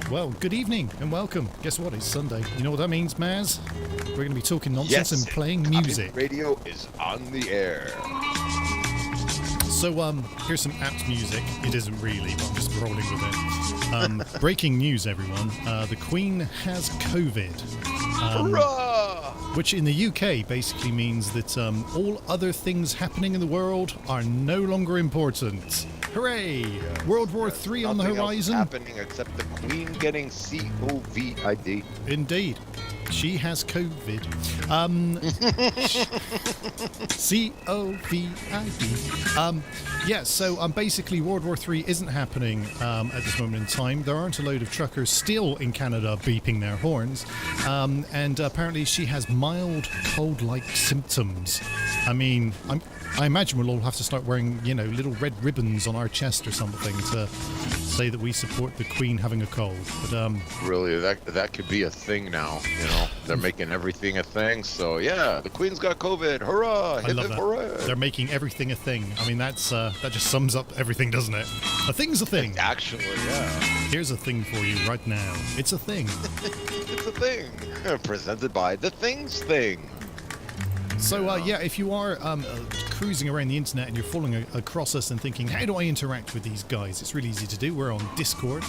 Well, good evening and welcome. Guess what? It's Sunday. You know what that means, Maz? We're going to be talking nonsense and playing music. Radio is on the air. So, here's some apt music. It isn't really, but I'm just rolling with it. Breaking news, everyone. The Queen has COVID. Hurrah! Which in the UK basically means that all other things happening in the world are no longer important. Hooray! World War III on the horizon. Else happening except the Queen getting COVID. Indeed. She has COVID. COVID. Yeah, so basically World War III isn't happening at this moment in time. There aren't a load of truckers still in Canada beeping their horns. And apparently she has mild cold-like symptoms. I mean, I imagine we'll all have to start wearing, little red ribbons on our chest or something to say that we support the Queen having a cold. But really, that could be a thing now. They're making everything a thing. So yeah, the Queen's got COVID. Hurrah! I love that. Hooray. They're making everything a thing. I mean, that just sums up everything, doesn't it? A thing's a thing. Actually, yeah. Here's a thing for you right now. It's a thing. It's a thing. Presented by The Things Thing. So, if you are cruising around the internet and you're falling across us and thinking, how do I interact with these guys? It's really easy to do. We're on Discord,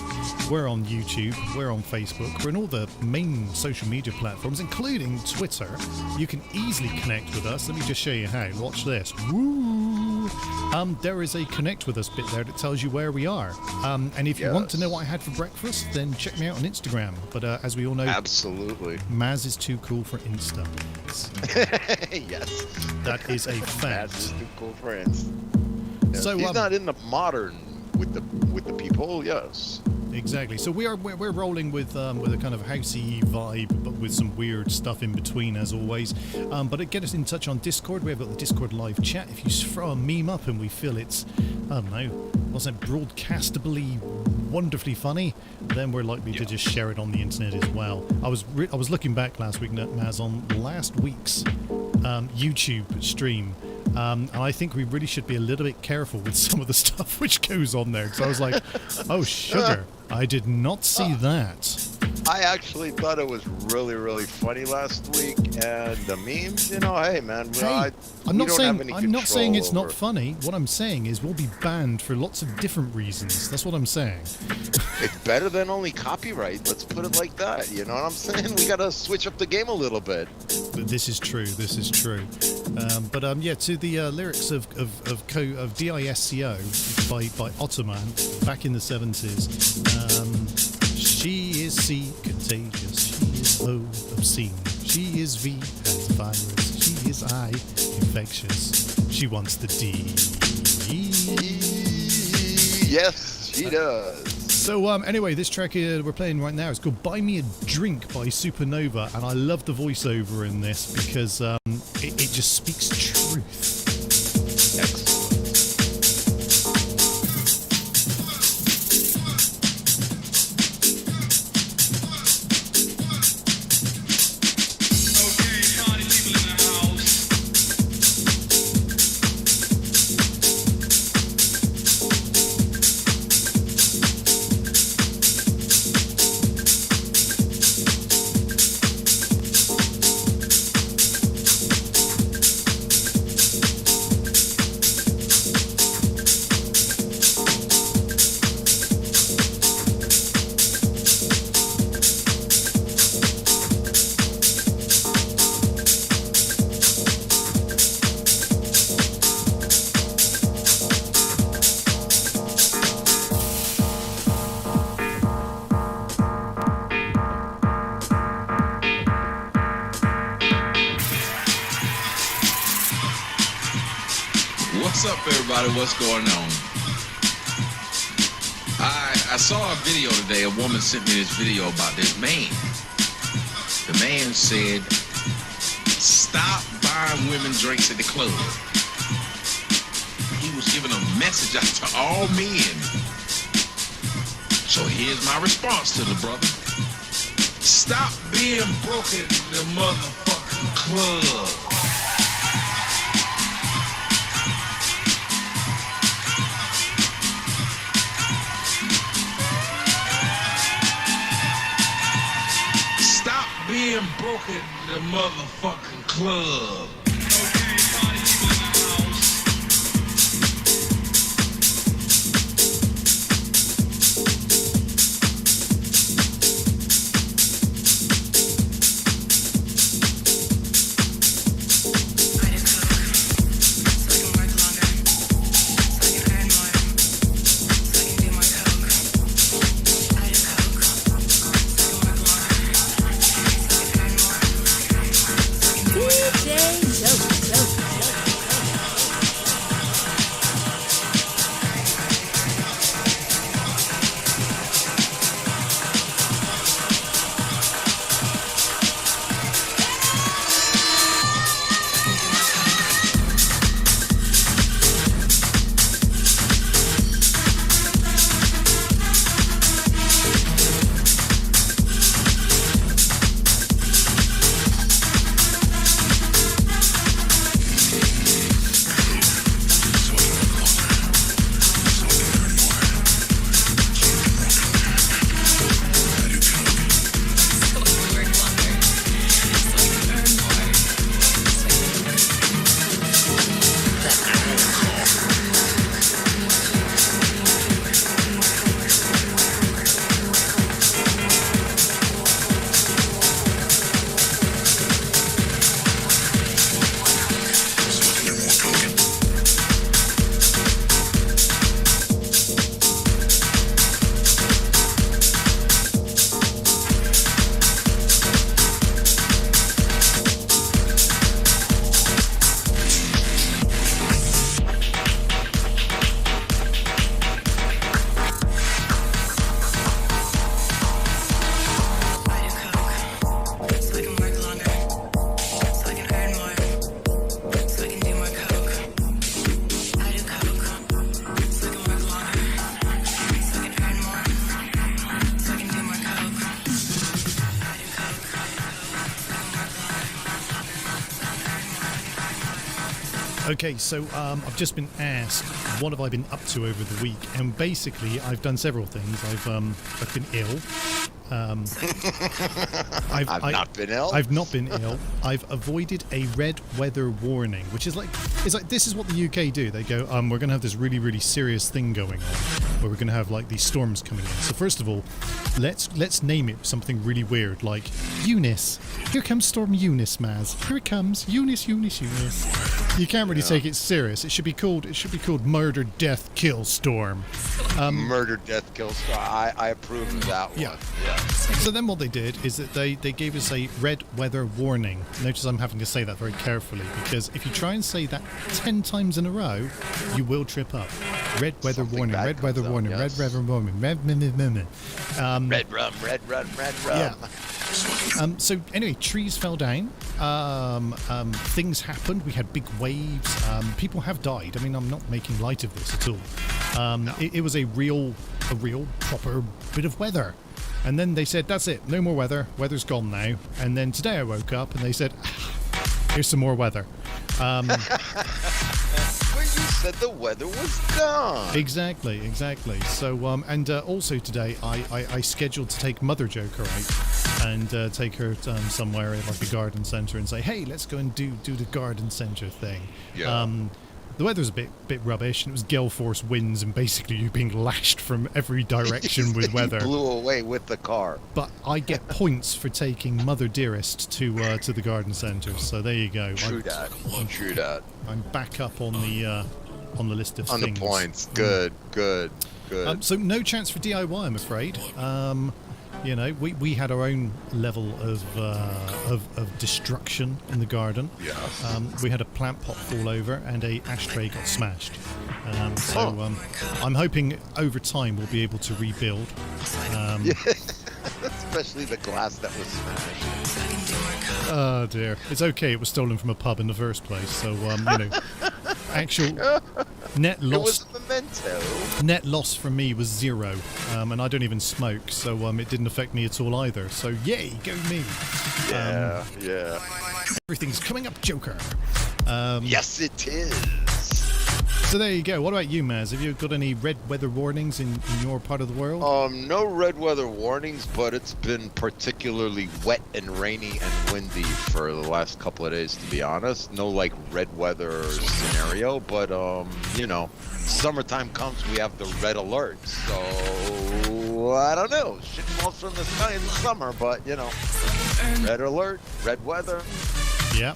we're on YouTube, we're on Facebook, we're in all the main social media platforms, including Twitter. You can easily connect with us. Let me just show you how. Watch this. Woo! There is a connect with us bit there that tells you where we are. And if you want to know what I had for breakfast, then check me out on Instagram. But as we all know, absolutely, Maz is too cool for Insta. Yes, that is a fact. Maz is too cool for Insta. Yes. So he's not in the modern with the people. Yes. Exactly. So we're rolling with a kind of housey vibe, but with some weird stuff in between, as always. But get us in touch on Discord. We've got the Discord live chat. If you throw a meme up and we feel it's, I don't know, wasn't broadcastably wonderfully funny, then we're likely to just share it on the internet as well. I was looking back last week, Maz, on last week's YouTube stream. And I think we really should be a little bit careful with some of the stuff which goes on there. So I was like, oh, sugar, I did not see that. I actually thought it was really, really funny last week. And the memes, hey, man. I'm not saying it's not funny. What I'm saying is we'll be banned for lots of different reasons. That's what I'm saying. It's better than only copyright. Let's put it like that. You know what I'm saying? We got to switch up the game a little bit. This is true. To the lyrics of DISCO by Ottoman back in the 70s. She is C, contagious. She is O, obscene. She is V, has virus. She is I, infectious. She wants the D. Yes, she does. So anyway, this track we're playing right now is called Buy Me a Drink by Supernova, and I love the voiceover in this because it just speaks truth. Excellent. What's up, everybody? What's going on? I saw a video today. A woman sent me this video about this man. The man said, stop buying women drinks at the club. He was giving a message out to all men. So here's my response to the brother. Stop being broken in the motherfucking club. been broken the motherfucking club. Okay, so I've just been asked what have I been up to over the week, and basically I've done several things. I've been ill. I've not been ill. I've not been ill. I've avoided a red weather warning, which is like this is what the UK do. They go, we're going to have this really serious thing going on, where we're going to have like these storms coming in. So first of all, let's name it something really weird, like Eunice. Here comes Storm Eunice, Maz. Here it comes, Eunice. You can't really take it serious. It should be called Murder, Death, Kill Storm. Murder, Death, Kill Storm. I approve of that one. Yeah. So then what they did is that they gave us a red weather warning. Notice I'm having to say that very carefully, because if you try and say that 10 times in a row, you will trip up. Red weather warning, red weather warning, red weather warning, red rum. Yeah. So anyway, trees fell down. Things happened. We had big waves. People have died. I mean, I'm not making light of this at all. No. It was a real proper bit of weather. And then they said, that's it, no more weather. Weather's gone now. And then today I woke up and they said, here's some more weather. Well, you said the weather was gone. Exactly. So, and also today I scheduled to take Mother Joker out and take her somewhere like a garden centre and say, hey, let's go and do the garden centre thing. Yeah. The weather's a bit rubbish, and it was gale force winds, and basically you being lashed from every direction with weather. Blew away with the car. But I get points for taking Mother Dearest to the garden centre. So there you go. True that. I'm back up on the list of on things. The points. Good. So no chance for DIY, I'm afraid. You know, we had our own level of destruction in the garden. Yeah. We had a plant pot fall over and a ashtray got smashed. I'm hoping over time we'll be able to rebuild. Especially the glass that was smashed. Oh dear. It's okay. It was stolen from a pub in the first place. So you know, actual net loss. It was a memento. Net loss for me was 0, and I don't even smoke, so it didn't affect me at all either. So yay, go me! Yeah. Everything's coming up, Joker. Yes, it is. So there you go. What about you, Maz? Have you got any red weather warnings in your part of the world? No red weather warnings, but it's been particularly wet and rainy and windy for the last couple of days, to be honest. No like red weather scenario, but you know, summertime comes, we have the red alert. So I don't know. Shit falls from the sky in the summer, but you know, red alert, red weather. Yeah.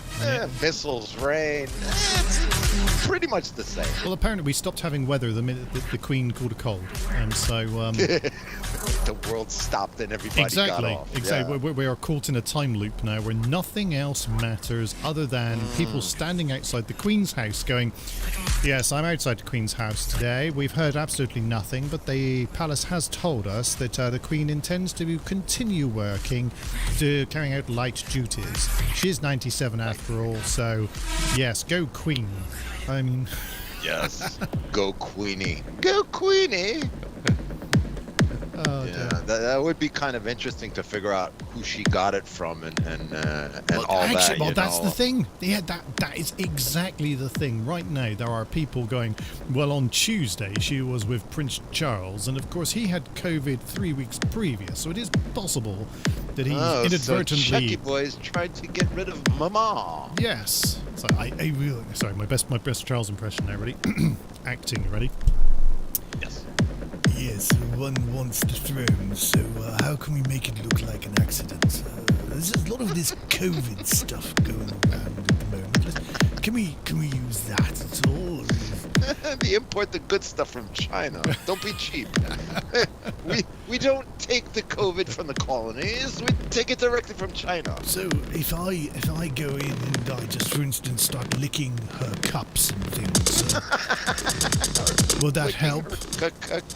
Missiles, rain. It's pretty much the same. Well, apparently we stopped having weather the minute the Queen called a cold, and so the world stopped and everybody got off. Exactly. Yeah. We are caught in a time loop now where nothing else matters other than people standing outside the Queen's house going, yes, I'm outside the Queen's house today. We've heard absolutely nothing, but the palace has told us that the Queen intends to continue working, to carrying out light duties. She is 97 after all, so yes, go Queen. I mean... Yes. Go Queenie. Go Queenie! Oh, yeah, that would be kind of interesting to figure out who she got it from and all that. Well, that's the thing. Yeah, that is exactly the thing. Right now, there are people going, well, on Tuesday she was with Prince Charles, and of course he had COVID 3 weeks previous, so it is possible that he inadvertently... So Chucky Boys tried to get rid of Mama. Yes. So I really... Sorry, my best Charles impression now. Ready? Acting. Ready? Yes. Yes, one wants the throne, so how can we make it look like an accident? There's a lot of this COVID stuff going around at the moment. Can we use that at all? They import the good stuff from China. Don't be cheap. we don't take the COVID from the colonies. We take it directly from China. So if I go in and I just, for instance, start licking her cups and things, will that help?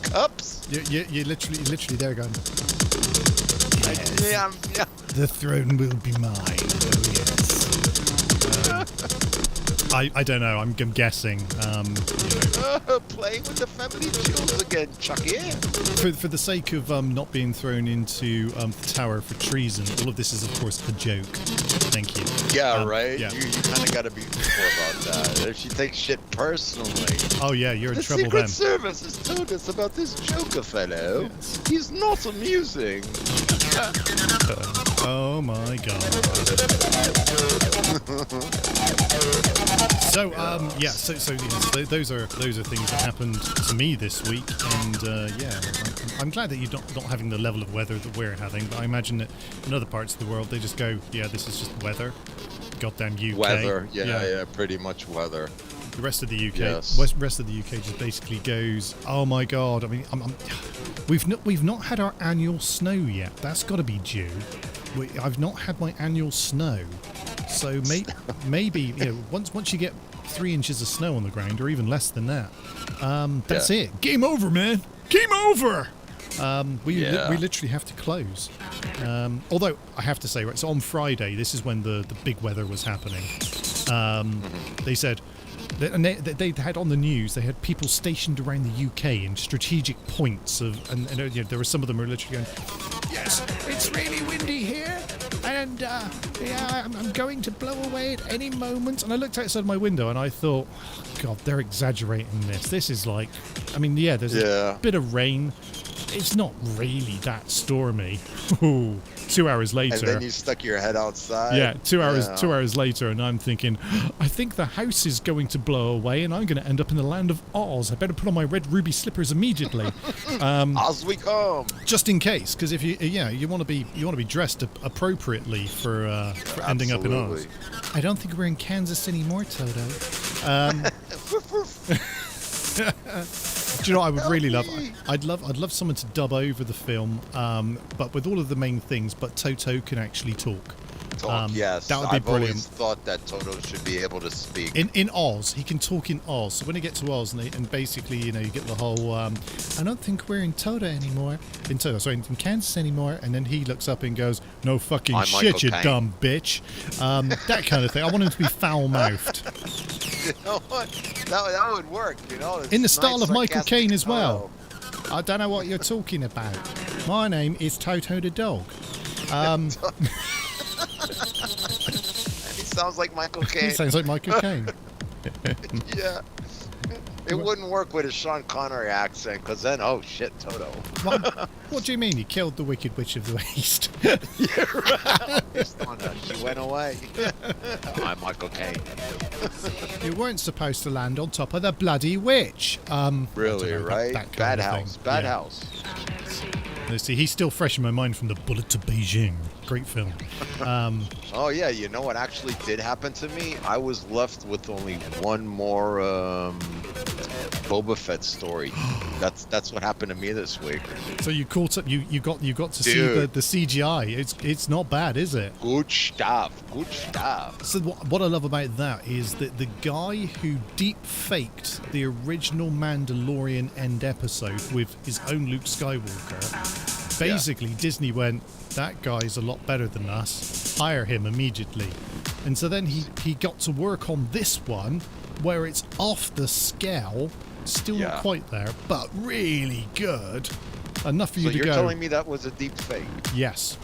Cups? You're literally there going... Yes. Yeah. The throne will be mine. Oh yes. I don't know. I'm guessing. Playing with the family jewels again, Chucky. For the sake of not being thrown into the tower for treason, all of this is, of course, a joke. Thank you. Yeah, right? Yeah. You kind of got to be careful about that. If she takes shit personally. Oh, yeah, you're in the trouble Secret then. Service has told us about this Joker fellow. Yes. He's not amusing. Oh, my God. So those are things that happened to me this week, and I'm glad that you're not having the level of weather that we're having. But I imagine that in other parts of the world they just go, yeah, this is just weather. Goddamn UK. Weather, yeah, pretty much weather. The rest of the UK, Yes. rest of the UK just basically goes, oh my God. I mean, we've not had our annual snow yet. That's got to be due. I've not had my annual snow. So maybe once you get 3 inches of snow on the ground, or even less than that, that's it. Game over, man. Game over. We literally have to close. Although I have to say, right, so on Friday, this is when the big weather was happening. They said, and they had on the news, they had people stationed around the UK in strategic points and there were some of them who were literally going, yes, it's really windy here. And I'm going to blow away at any moment. And I looked outside my window and I thought, oh, God, they're exaggerating this. This is like, I mean, yeah, there's a bit of rain. It's not really that stormy. Ooh, 2 hours later. And then you stuck your head outside. Yeah, 2 hours later, and I'm thinking, I think the house is going to blow away, and I'm going to end up in the land of Oz. I better put on my red ruby slippers immediately. Oz we come. Just in case, because if you want to be dressed appropriately for ending up in Oz. I don't think we're in Kansas anymore, Toto. Do you know what I would really love? I'd love someone to dub over the film, but with all of the main things, but Toto can actually talk. Yes, that would be I've brilliant. always thought that Toto should be able to speak. In Oz, he can talk in Oz. So when you get to Oz, and basically, you get the whole, I don't think we're in Toto anymore. In Kansas anymore. And then he looks up and goes, no fucking I'm shit, Michael you Caine. dumb bitch. That kind of thing. I want him to be foul-mouthed. You know what? That would work, In the style of Michael sarcastic Caine as well. Toto. I don't know what you're talking about. My name is Toto the dog. He sounds like Michael Caine. He sounds like Michael Caine. Yeah. It wouldn't work with a Sean Connery accent, because then, oh shit, Toto. What do you mean? He killed the Wicked Witch of the East? You're right. She went away. I'm Michael Caine. You weren't supposed to land on top of the bloody witch. Really, right? That Bad kind of House. thing. Bad Yeah. House. Let's see, he's still fresh in my mind from the Bullet to Beijing. Great film. Oh yeah, you know what actually did happen to me? I was left with only one more Boba Fett story. That's what happened to me this week. So you caught up. You got to see Dude. the CGI. It's not bad, is it? Good stuff. Good stuff. So what I love about that is that the guy who deep faked the original Mandalorian end episode with his own Luke Skywalker, basically Disney went, that guy's a lot better than us, hire him immediately. And so then he got to work on this one where it's off the scale, still not quite there, but really good. Enough for you So to you're go, telling me that was a deep fake? yes.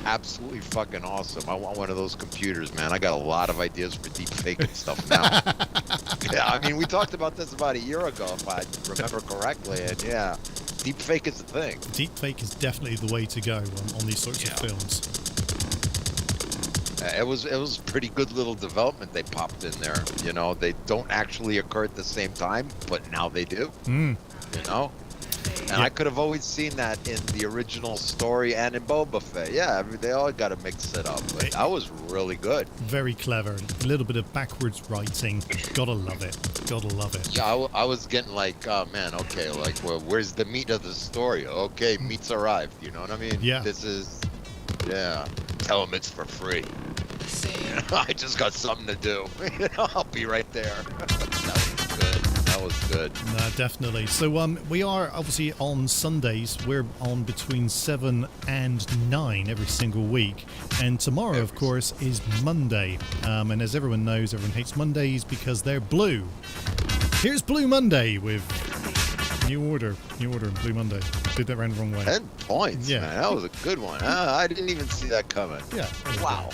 Absolutely fucking awesome. I want one of those computers, man. I got a lot of ideas for deep faking stuff now. Yeah, I mean, we talked about this about a year ago, if I remember correctly, and yeah, deep fake is the thing. Deepfake is definitely the way to go on these sorts of films. It was pretty good little development they popped in there. You know, they don't actually occur at the same time, but now they do. You know? And I could have always seen that in the original story and in Boba Fett. Yeah, they all got to mix it up. But that was really good. Very clever. A little bit of backwards writing. Gotta love it. Gotta love it. Yeah, I was getting like, oh man, okay, like, well, where's the meat of the story? Okay, meat's arrived. You know what I mean? Yeah. This is, yeah. Tell them it's for free. You know, I just got something to do. You know, I'll be right there. That was good. No, definitely. So we are obviously on Sundays. We're on between 7 and 9 every single week. And tomorrow, of course, is Monday. And as everyone knows, everyone hates Mondays because they're blue. Here's Blue Monday with New Order and Blue Monday. Did that round the wrong way. 10 points, Yeah. man. That was a good one. I didn't even see that coming. Yeah. Wow.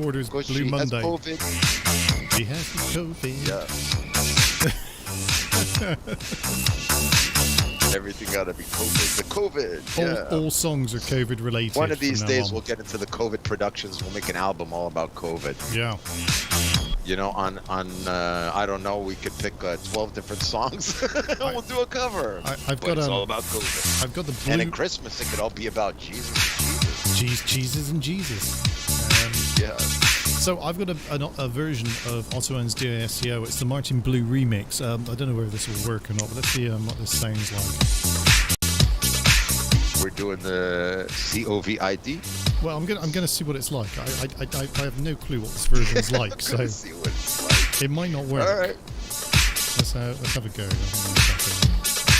Porter's Because Blue she has Monday. COVID. She has COVID. Yeah. Everything gotta be COVID. The COVID. Yeah. All songs are COVID related. One of these from now days on. we'll get into the COVID productions. We'll make an album all about COVID. Yeah. You know, on I don't know, we could pick 12 different songs and we'll do a cover. I've But got it's all about COVID. I've got the And at blue Christmas, it could all be about Jesus. Jesus and Jesus. Yeah. So I've got a version of Otto's DISCO. It's the Martin Blue remix. I don't know whether this will work or not, but let's see what this sounds like. We're doing the COVID. Well, I'm gonna see what it's like. I have no clue what this version's like, so See what it's like. it might not work. All right. Let's have a go.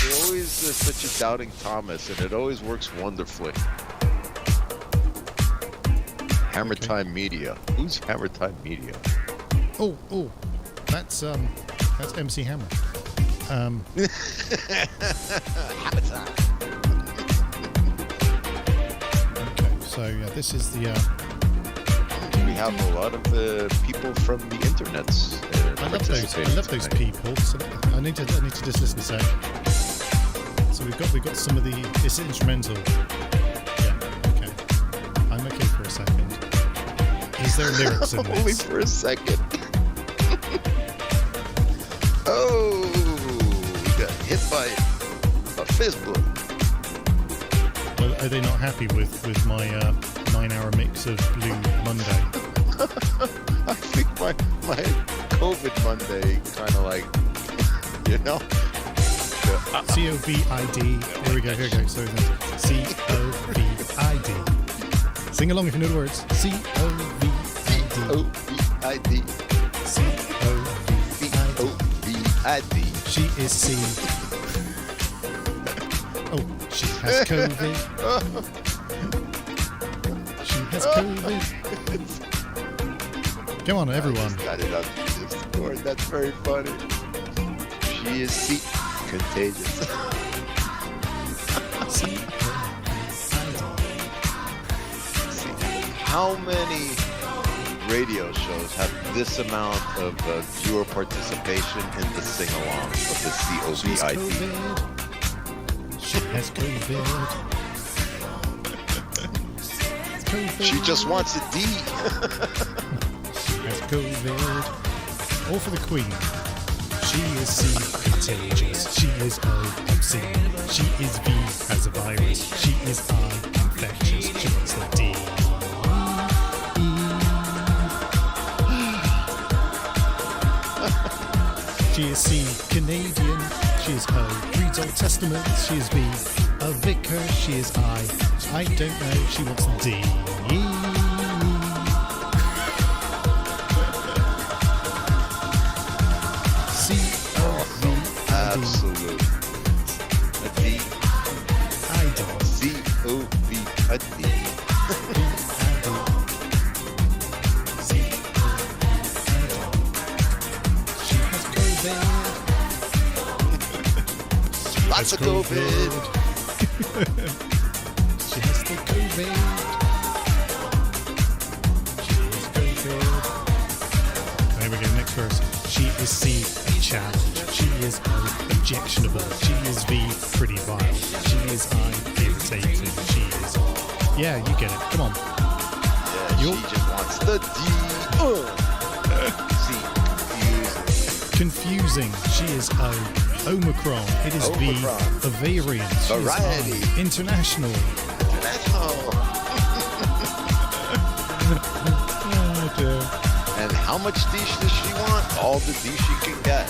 You're always such a doubting Thomas, and it always works wonderfully. Hammer Time Media. Who's Hammer Time Media? Oh, that's MC Hammer. Hammer Time. Okay, so yeah, this is the. We have a lot of people from the internets. I love those people. So I need to just listen a sec. So we've got some of the. It's instrumental. Yeah. Okay. I'm okay for a second. Is there lyrics in Only this? for a second. Oh, we got hit by a Facebook. Well, are they not happy with my 9-hour mix of Blue Monday? I think my COVID Monday kind of like, you know. COVID. Here we go. So then COVID. Sing along if you know the words. COVID. COVID. COVID. She is C. Oh, she has COVID. She has COVID. Come on, everyone. Got it up to Discord. That's very funny. She is C. Contagious. How many radio shows have this amount of viewer participation in the sing-along of the COVID? She has COVID. She just wants a D. She has COVID. All for the Queen. She is C, contagious. She is O, obscene. She is V, has a virus. She is I, infectious. She wants the D. She is C, Canadian. She is O, reads Old Testament. She is V, a vicar. She is I don't know. She wants the D. Absolute. A D. I don't. C-O-V. A D. She has COVID. Lots of COVID. She has the COVID. She has COVID. There we go, next verse. She is C, a challenge. She is O, objectionable. She is V, pretty vile. She is I, irritating. She is... Yeah, you get it. Come on. Yeah, she just wants the D. C. Confusing. She is O. Omicron. It is Omicron. V, a variant. She Variety. is I, international. International. Oh, dear. And how much D does she want? All the D she can get.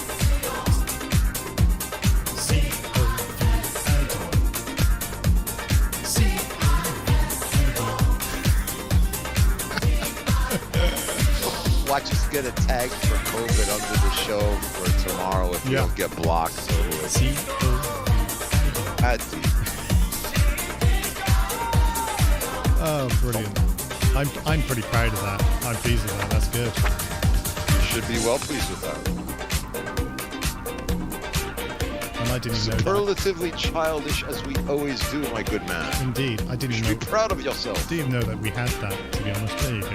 Watch us get a tag for COVID under the show for tomorrow if we don't get blocked. So at D. Oh, brilliant. I'm pretty proud of that. I'm pleased with that. That's good. You should be well pleased with that. And I didn't even know that. Superlatively childish as we always do, my good man. Indeed. I didn't You even should be know. proud of yourself. Didn't even know that we had that, to be honest. There you go.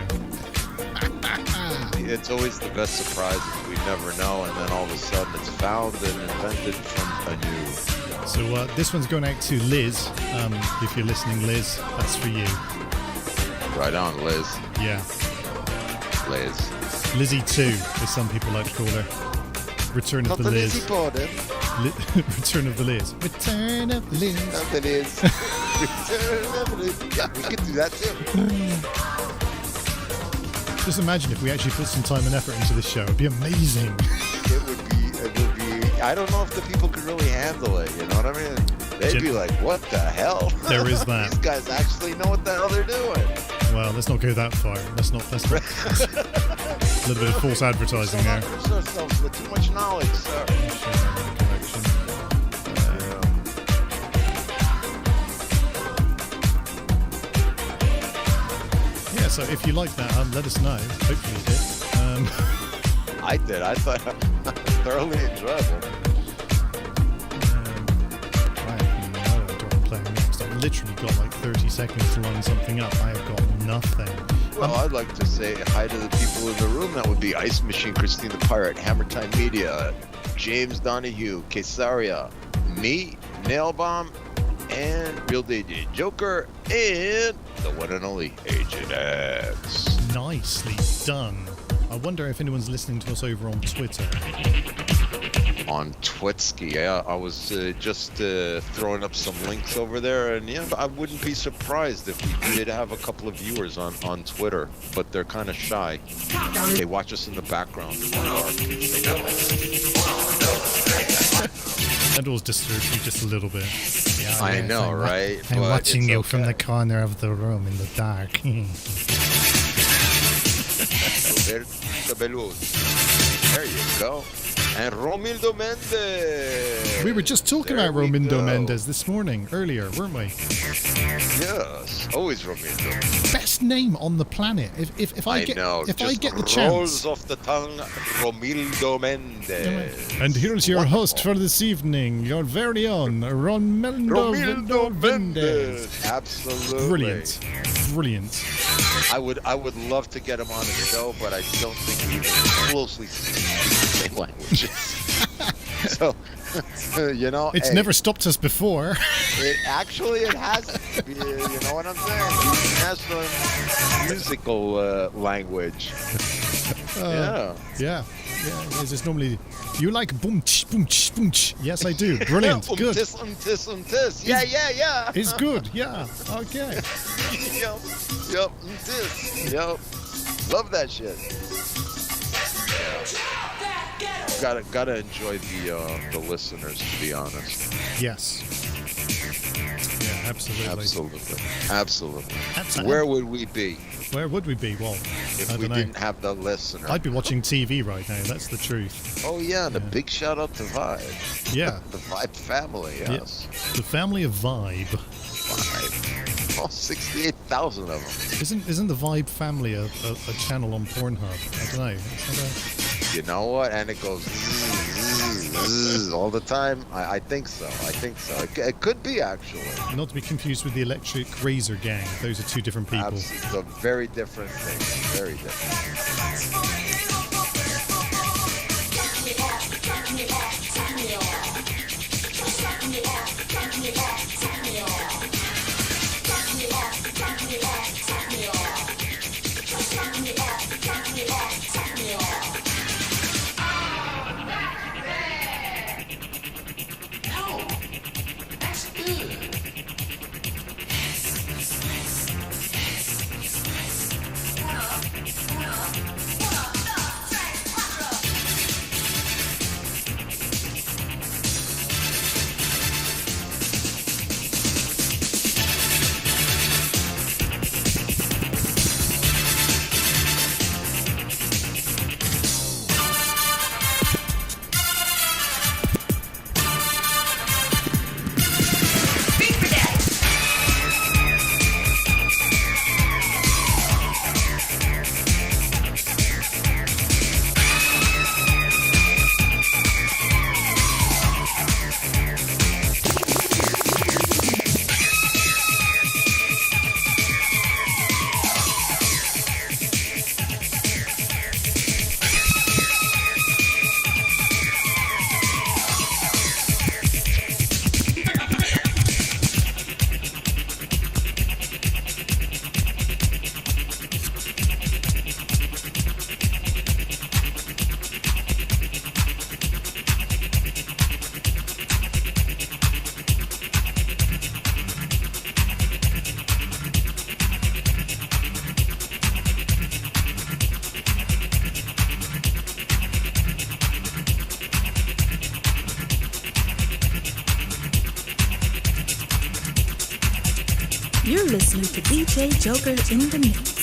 it's always the best surprises. We never know, and then all of a sudden it's found and invented from anew. So this one's going out to Liz. If you're listening, Liz, that's for you. Right on, Liz. Yeah. Liz. Lizzie 2, as some people like to call her. Return of the Liz. Return of the Liz. Return of the Liz. Return of the Liz. Yeah, we could do that too. Just imagine if we actually put some time and effort into this show. It'd be amazing. It would be. I don't know if the people could really handle it. You know what I mean? They'd be like, "What the hell?" There is that. These guys actually know what the hell they're doing. Well, let's not go that far. Let's not. A little bit of false advertising there. Let's not ourselves with too much knowledge, sir. Yeah, so if you like that, let us know. Hopefully you did. I did. I thought thoroughly enjoyable. I have no idea what I'm playing next. I've literally got like 30 seconds to line something up. I have got nothing. Well, I'd like to say hi to the people in the room. That would be Ice Machine, Christine the Pirate, Hammer Time Media, James Donahue, Kesaria, me, Nailbomb, and Real DJ Joker, and the one and only Agent X. Nicely done. I wonder if anyone's listening to us over on Twitter. On Twitsky, yeah, I was just throwing up some links over there, and yeah, I wouldn't be surprised if we did have a couple of viewers on Twitter, but they're kind of shy. They watch us in the background. That always disturbs me just a little bit. Yeah, I know, right? I'm But watching it's you okay. from the corner of the room in the dark. There you go. And Romildo Mendez. We were just talking There about we Romildo go. Mendez this morning, earlier, weren't we? Yes, always Romildo. Best name on the planet. If I get know. if just I get the rolls chance. off the tongue, Romildo Mendez. And here's your host for this evening, your very own Romildo Mendez. Absolutely. Brilliant. I would love to get him on the show, but I don't think we even closely speak the same languages. So, you know, It's never stopped us before. It hasn't. You know what I'm saying? National musical language. Yeah. It's just normally you like boom ch, boom ch, boom ch. Yes, I do. Brilliant. Good. Tis. Yeah. It's good. Yeah. Okay. Yep. Yep. Love that shit. Gotta enjoy the listeners, to be honest. Yes. Yeah, absolutely. Where would we be Where would we be? Well, if I we don't know. didn't have the listener? I'd be watching TV right now. That's the truth. Oh yeah, and a big shout out to Vibe. Yeah. The Vibe family. Yes. The family of Vibe. Vibe. All 68,000 of them. Isn't the Vibe family a channel on Pornhub? I don't know. You know what? And it goes all the time. I think so. It could be, actually. Not to be confused with the Electric Razor Gang. Those are two different people. Absolutely. It's a very different thing. Very different. You're listening to DJ Joker in the mix.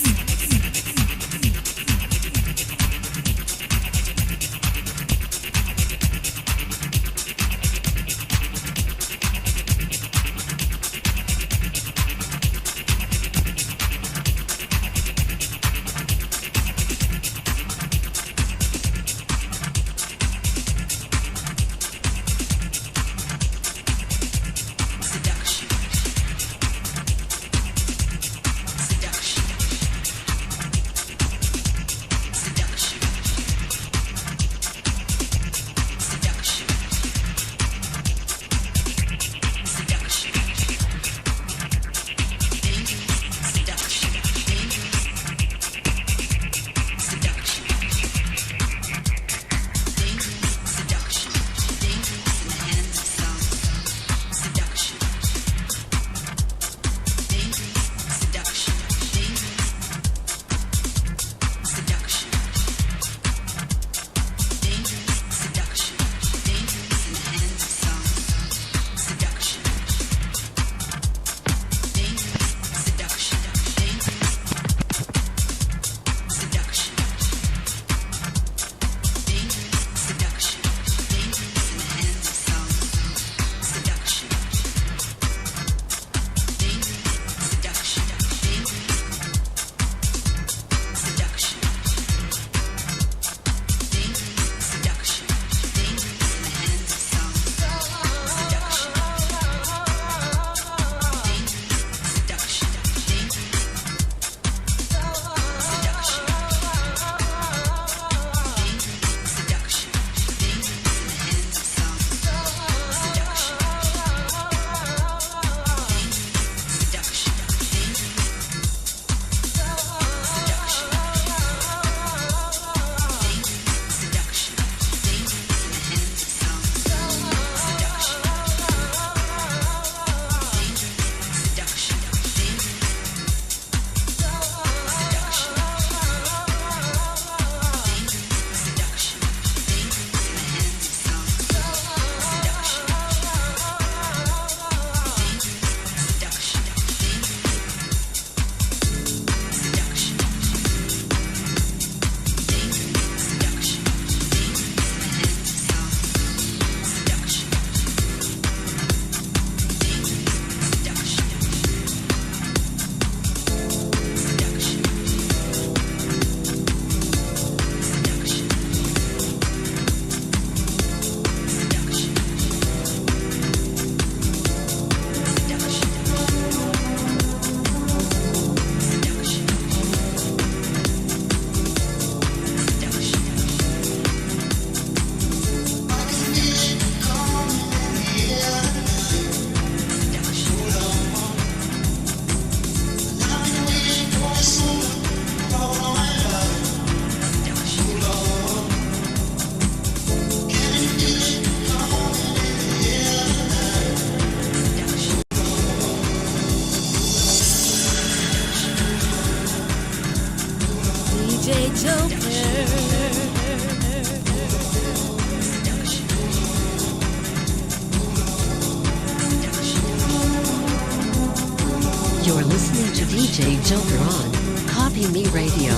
You're listening to DJ Joker on Kopimi Radio.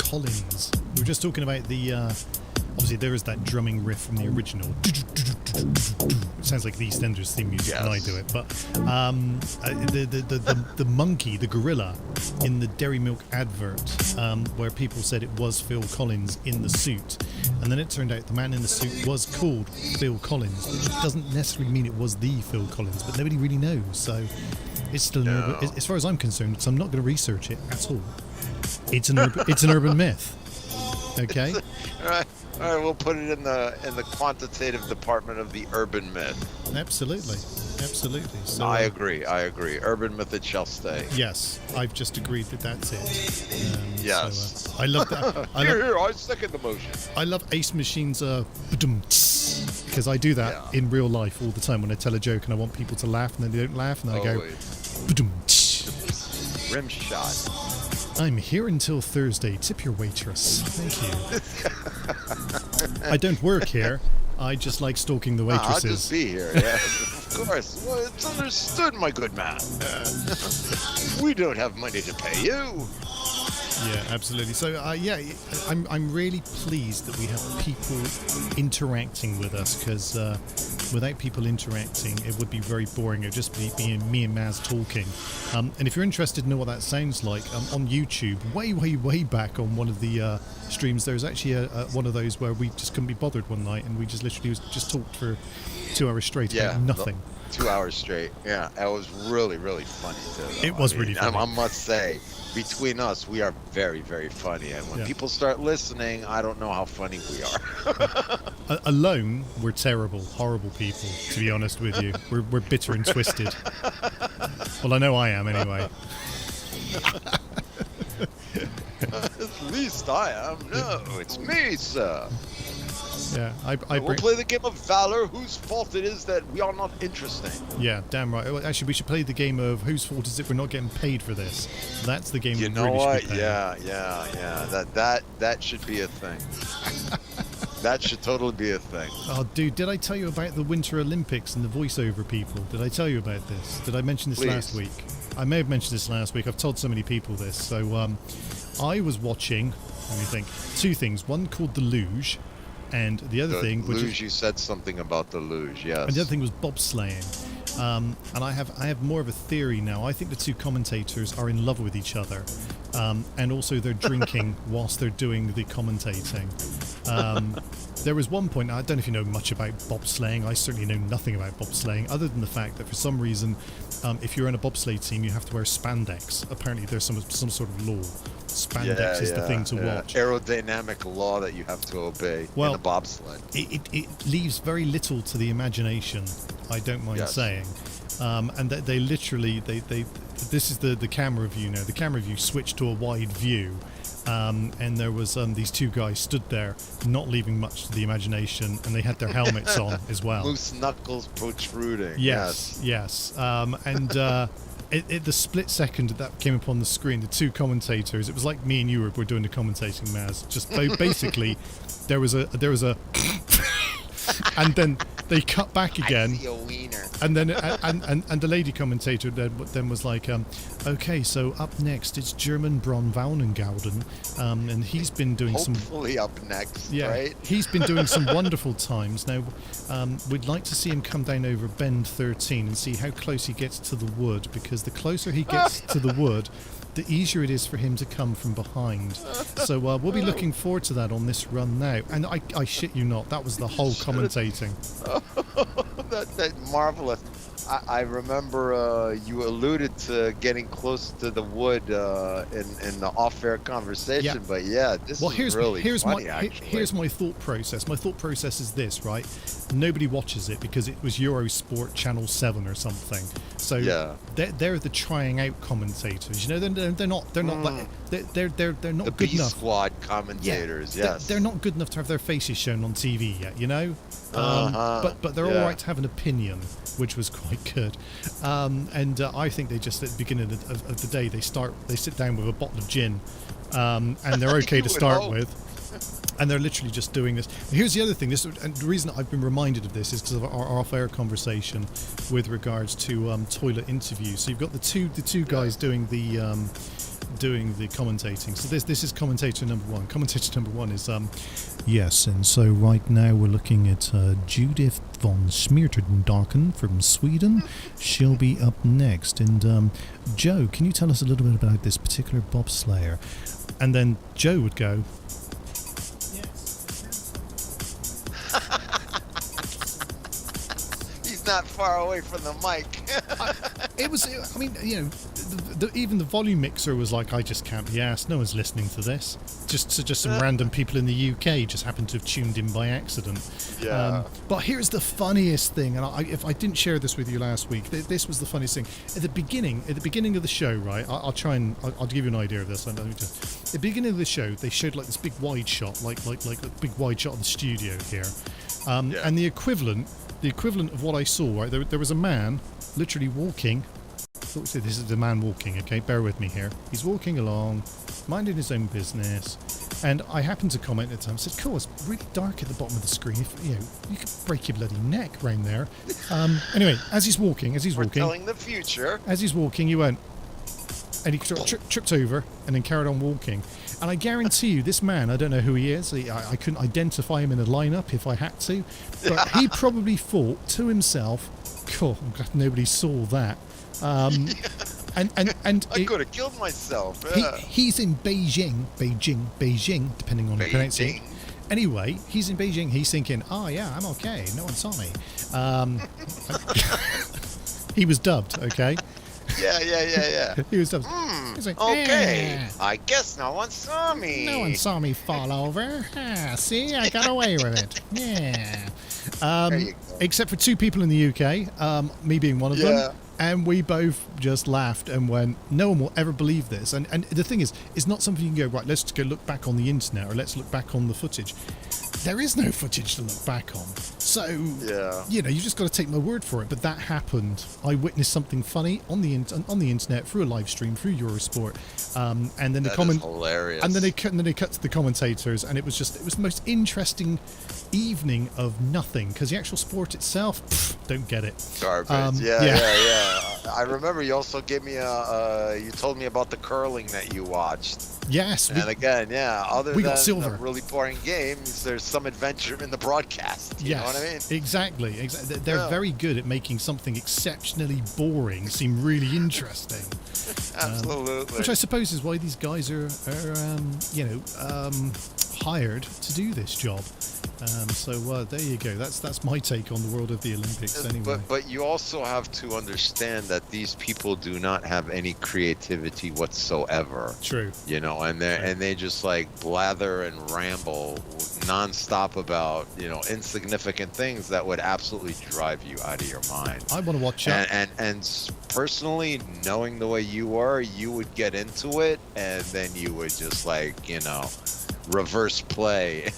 Collins. We were just talking about the obviously there is that drumming riff from the original. It sounds like the EastEnders theme music when I do it, but the monkey, the gorilla in the Dairy Milk advert, where people said it was Phil Collins in the suit, and then it turned out the man in the suit was called Phil Collins, which doesn't necessarily mean it was the Phil Collins, but nobody really knows, so it's still an urban, as far as I'm concerned, so I'm not going to research it at all. It's an urban myth. Okay. All right, we'll put it in the quantitative department of the urban myth. Absolutely. So I agree. Urban myth, it shall stay. Yes, I've just agreed that that's it. Yes. So, I love that. I second the motion. I love Ace Machine's because I do that in real life all the time when I tell a joke and I want people to laugh and then they don't laugh and then I go rim shot. I'm here until Thursday. Tip your waitress. Thank you. I don't work here. I just like stalking the waitresses. I'll just be here. Yeah, of course. Well, it's understood, my good man. We don't have money to pay you. Yeah, absolutely. So, I'm really pleased that we have people interacting with us, because without people interacting, it would be very boring. It would just be me and Maz talking. And if you're interested to know what that sounds like, on YouTube, way back on one of the streams, there's actually one of those where we just couldn't be bothered one night, and we just literally just talked for 2 hours straight about nothing. 2 hours straight. Yeah, that was really, really funny too. It was really funny. I must say, between us, we are very, very funny. And when people start listening, I don't know how funny we are. Alone, we're terrible, horrible people, to be honest with you. We're bitter and twisted. Well, I know I am anyway. At least I am. No, it's me, sir. Yeah, we'll play the game of Valor, whose fault it is that we are not interesting. Yeah, damn right. Well, actually, we should play the game of whose fault is it we're not getting paid for this. That's the game we really should be playing. Yeah. That should be a thing. That should totally be a thing. Oh, dude, did I tell you about the Winter Olympics and the voiceover people? Did I tell you about this? Did I mention this last week? I may have mentioned this last week. I've told so many people this. So, I was watching, let me think, 2 things. One called The Luge, and the other thing, which luge, you said something about the luge, yes. And the other thing was bobsleighing. And I have more of a theory now. I think the 2 commentators are in love with each other, and also they're drinking whilst they're doing the commentating. There was one point, I don't know if you know much about bobsleighing. I certainly know nothing about bobsleighing, other than the fact that for some reason, if you're in a bobsleigh team, you have to wear spandex. Apparently, there's some sort of law. Spandex is the thing to watch. Aerodynamic law that you have to obey in a bobsled. It leaves very little to the imagination, I don't mind saying. And they literally, this is the camera view now. The camera view switched to a wide view. And there was these 2 guys stood there, not leaving much to the imagination, and they had their helmets on as well. Moose knuckles protruding. Yes. And the split second that came up on the screen, the 2 commentators, it was like me and you were doing the commentating, Maz. Just basically, there was a and then they cut back again. I see a wiener. And then and the lady commentator then was like, okay, so up next it's German Bron Vaunengauden, and he's been doing hopefully up next, right? He's been doing some wonderful times. Now, we'd like to see him come down over bend 13 and see how close he gets to the wood, because the closer he gets to the wood, the easier it is for him to come from behind. So we'll be looking forward to that on this run now. And I shit you not, that was the whole commentating. That's marvelous. I remember you alluded to getting close to the wood in the off-air conversation, Yeah. but yeah, this is really funny, actually. Here's my thought process. My thought process is this, right? Nobody watches it because it was Eurosport Channel 7 or something. So Yeah. they're the trying out commentators. You know, they're not like they're not The good B enough. Squad commentators, yes. They're not good enough to have their faces shown on TV yet, you know. But they're all right to have an opinion, which was quite good. And I think they just at the beginning of the day they sit down with a bottle of gin, and they're okay You to would start hope. with. And they're literally just doing this. Here's the other thing. And the reason I've been reminded of this is because of our off-air conversation with regards to toilet interviews. So you've got the two guys doing the commentating. So this is commentator number one. Commentator number one is yes, and so right now we're looking at Judith von Smeerterdarken from Sweden. She'll be up next. And Joe, can you tell us a little bit about this particular bobslayer? And then Joe would go, He's not far away from the mic. I mean, you know, even the volume mixer was like, I just can't be asked. No one's listening to this. Just some random people in the UK just happened to have tuned in by accident. Yeah. But here's the funniest thing, and if I didn't share this with you last week, this was the funniest thing. At the beginning of the show, right? I'll give you an idea of this. At the beginning of the show, they showed like this big wide shot, like a big wide shot of the studio here, and the equivalent of what I saw, right? There was a man literally walking. So this is the man walking, okay? Bear with me here. He's walking along, minding his own business, and I happened to comment at the time. I said, "Cool, it's really dark at the bottom of the screen. If, you could break your bloody neck round there." Anyway, as he's walking, Telling the future. as he's walking, he went, and he tripped over, and then carried on walking. And I guarantee you, this man, I don't know who he is. I couldn't identify him in a lineup if I had to, but he probably thought to himself, "Cool, I'm glad nobody saw that." And I could have killed myself. Yeah. he's in Beijing, depending on the pronunciation. Anyway, he's in Beijing. He's thinking, "Oh yeah, I'm okay. No one saw me." He was dubbed, okay. Yeah. He was dubbed. He's like, Okay. "Eh, I guess no one saw me. no one saw me fall over. See, I got away with it. Yeah." There you go. Except for two people in the UK, me being one of them. And we both just laughed and went, no one will ever believe this. And the thing is, it's not something you can go, right, let's go look back on the internet or let's look back on the footage. There is no footage to look back on. So, you just got to take my word for it. But that happened. I witnessed something funny on the internet through a live stream, through Eurosport. And then That is hilarious. And then they cut to the commentators, and it was the most interesting evening of nothing, because the actual sport itself, don't get it. Garbage. Yeah. I remember you also gave me you told me about the curling that you watched. Yes. And again, other we than got silver. the really boring games, there's some adventure in the broadcast. You know what I mean? Exactly. They're very good at making something exceptionally boring seem really interesting. Absolutely. Which I suppose is why these guys are hired to do this job. So there you go. That's my take on the world of the Olympics. Anyway. But you also have to understand that these people do not have any creativity whatsoever. True. And they just like blather and ramble nonstop about insignificant things that would absolutely drive you out of your mind. I want to watch it. And personally, knowing the way you were, you would get into it, and then you would just reverse play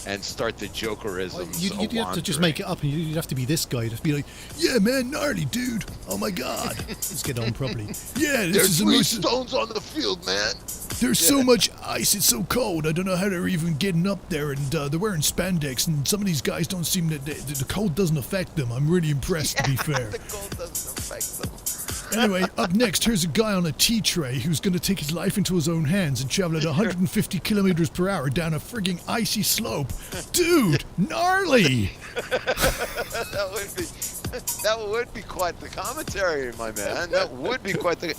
and start the jokerisms. You'd have to just make it up, and you'd have to be this guy. You'd have to be like, "Yeah, man, gnarly, dude. Oh my God, let's get on properly. Yeah, this is the There's most. stones on the field, man. There's so much ice, it's so cold. I don't know how they're even getting up there, and they're wearing spandex, and some of these guys don't seem to. The cold doesn't affect them. I'm really impressed, to be fair. The cold doesn't affect them. Anyway, up next, here's a guy on a tea tray who's going to take his life into his own hands and travel at 150 kilometers per hour down a frigging icy slope. Dude, gnarly! That would be quite the commentary, my man. That would be quite the.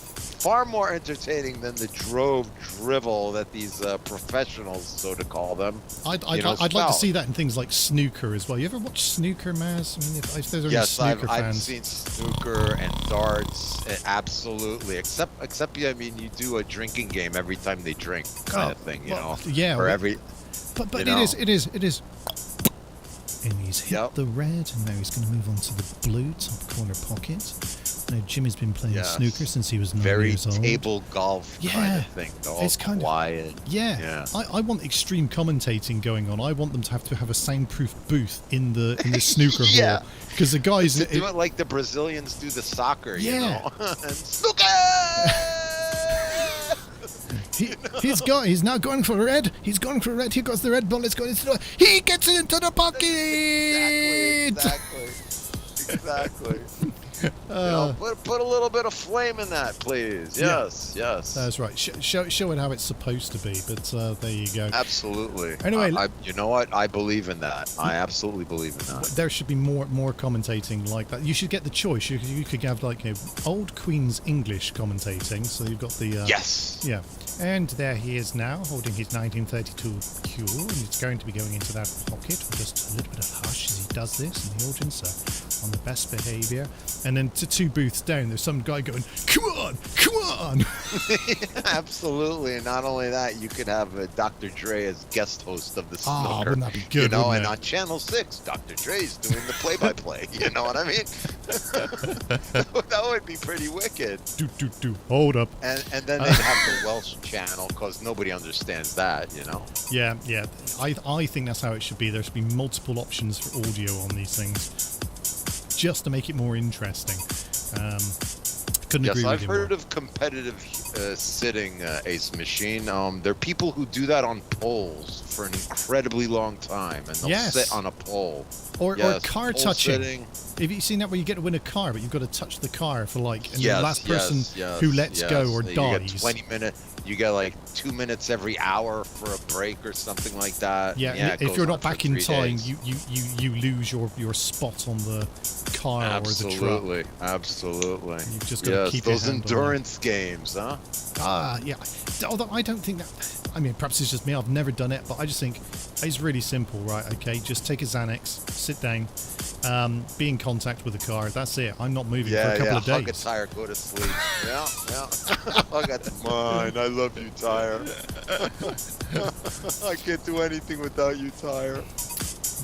far more entertaining than the drivel that these professionals, so to call them, I'd like to spout. see that in things like snooker as well. You ever watch snooker, Maz? I mean, if there's any snooker I've fans. seen snooker and darts, absolutely. Except I mean, you do a drinking game every time they drink, kind of thing, you know. Yeah. Or every. But you it know. is. And he's hit Yep. the red, and now he's going to move on to the blue top corner pocket. Now Jimmy's been playing Yes. snooker since he was 9 Very years old. table golf kind Yeah. of thing. All It's kind of- quiet. Yeah. I want extreme commentating going on. I want them to have a soundproof booth in the snooker Yeah. hall, because the guys. To do it like the Brazilians do the soccer, you Yeah. know? And snooker! He's now going for red. He's going for red. He got the red ball. It's going into the. He gets it into the pocket. Exactly. Put a little bit of flame in that, please. Yes. That's right. Show it how it's supposed to be. But there you go. Absolutely. Anyway, you know what? I believe in that. I absolutely believe in that. There should be more commentating like that. You should get the choice. You could have like old Queen's English commentating. So you've got the Yes. Yeah. And there he is now, holding his 1932 cue, and it's going to be going into that pocket with just a little bit of hush as he does this, and the audience are on the best behaviour. And then to 2 booths down, there's some guy going, "Come on!" Absolutely. And not only that, you could have Dr. Dre as guest host of the snooker. wouldn't that be good, You know, wouldn't and it? on Channel 6, Dr. Dre's doing the play-by-play. You know what I mean? That would be pretty wicked. Do. Hold up. And then they'd have the Welsh channel, because nobody understands that, you know? Yeah. I think that's how it should be. There should be multiple options for audio on these things, just to make it more interesting. Couldn't agree Yes, with I've you heard more. of competitive sitting, Ace Machine. There are people who do that on poles for an incredibly long time, and they'll Yes. sit on a pole. Or Yes, car pole touching. sitting. Have you seen that where you get to win a car, but you've got to touch the car for and Yes, the last person yes, who lets yes. go or You dies. get 20 minutes. You get like 2 minutes every hour for a break or something like that. Yeah, it if goes you're on not for back in 3 time, days. you lose your spot on the car or the truck. Absolutely. You've just got to keep your those hand on it. endurance games, huh? Yeah. Although I don't think that. I mean, perhaps it's just me. I've never done it, but I just think it's really simple, right? Okay, just take a Xanax, sit down, be in contact with the car. That's it. I'm not moving for a couple of hug a days. tire, go to sleep. yeah. Hug a mine. I love you, tire. I can't do anything without you, tire.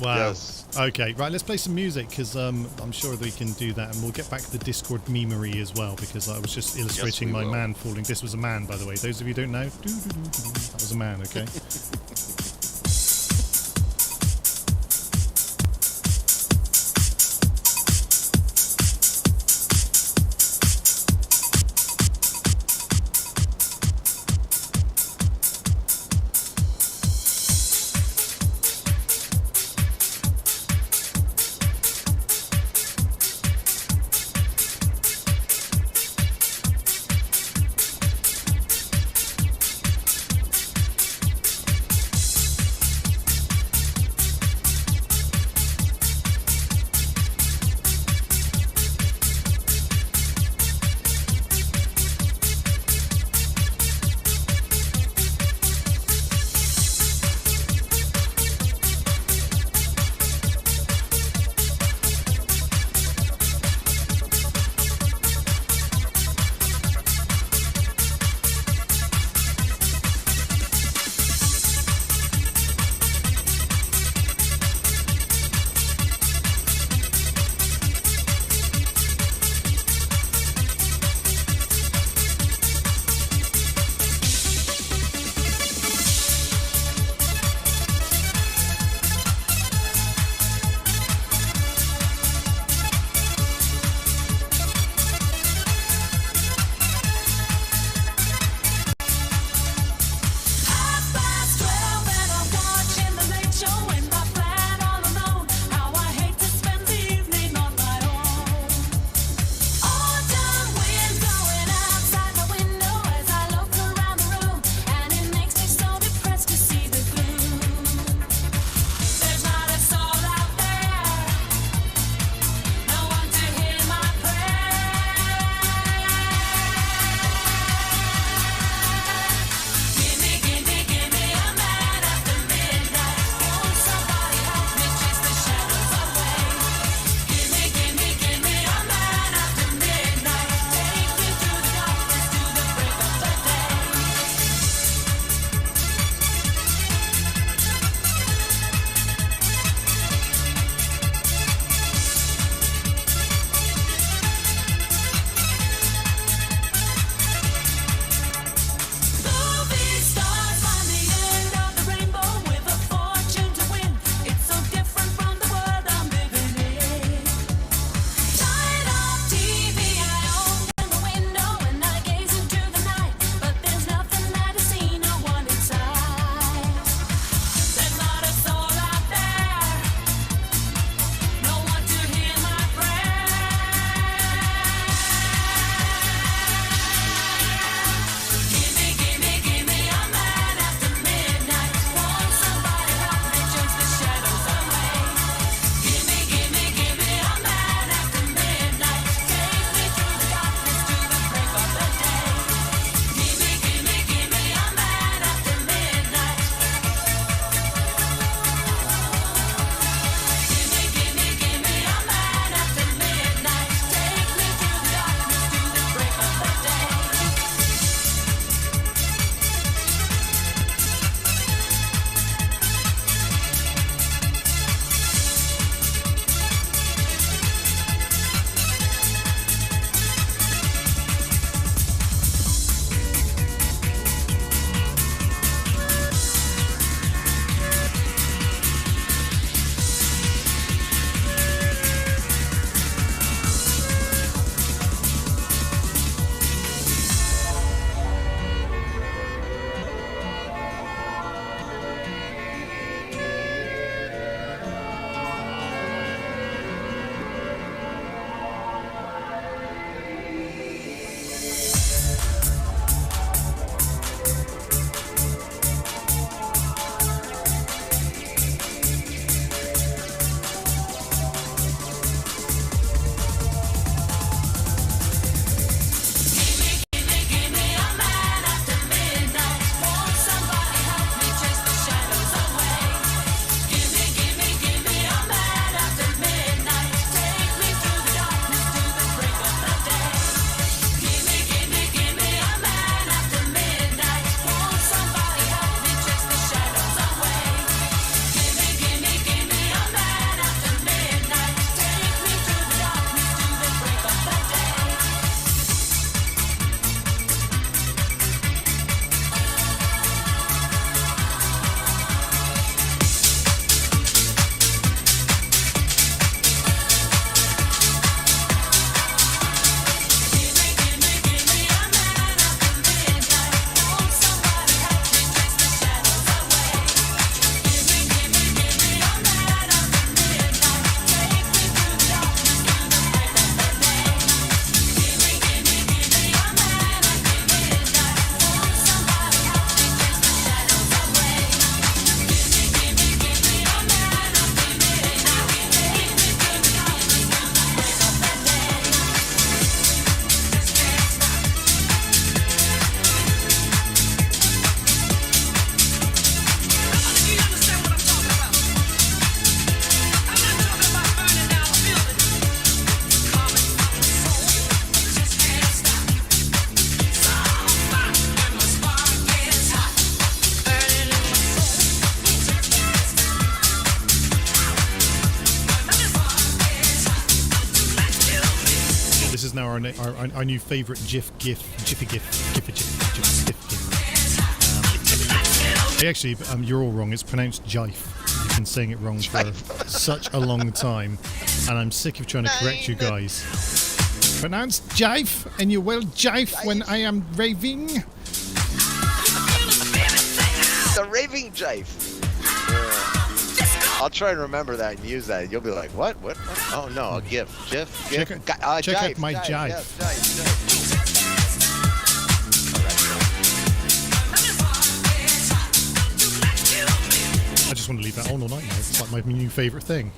Wow. Yes. Okay, right, let's play some music, because I'm sure we can do that, and we'll get back to the Discord memery as well, because I was just illustrating we my will. man falling. This was a man, by the way. Those of you who don't know, that was a man, okay? This is now our new favourite Jiffy GIF. Actually, you're all wrong. It's pronounced jife. You've been saying it wrong for such a long time, and I'm sick of trying to correct you guys. Pronounced jife, and you will jife when I am raving. The raving jive. I'll try and remember that and use that. You'll be like, what? Oh no, a GIF. Check out my jive. Jive. I just want to leave that on all night now. It's like my new favourite thing.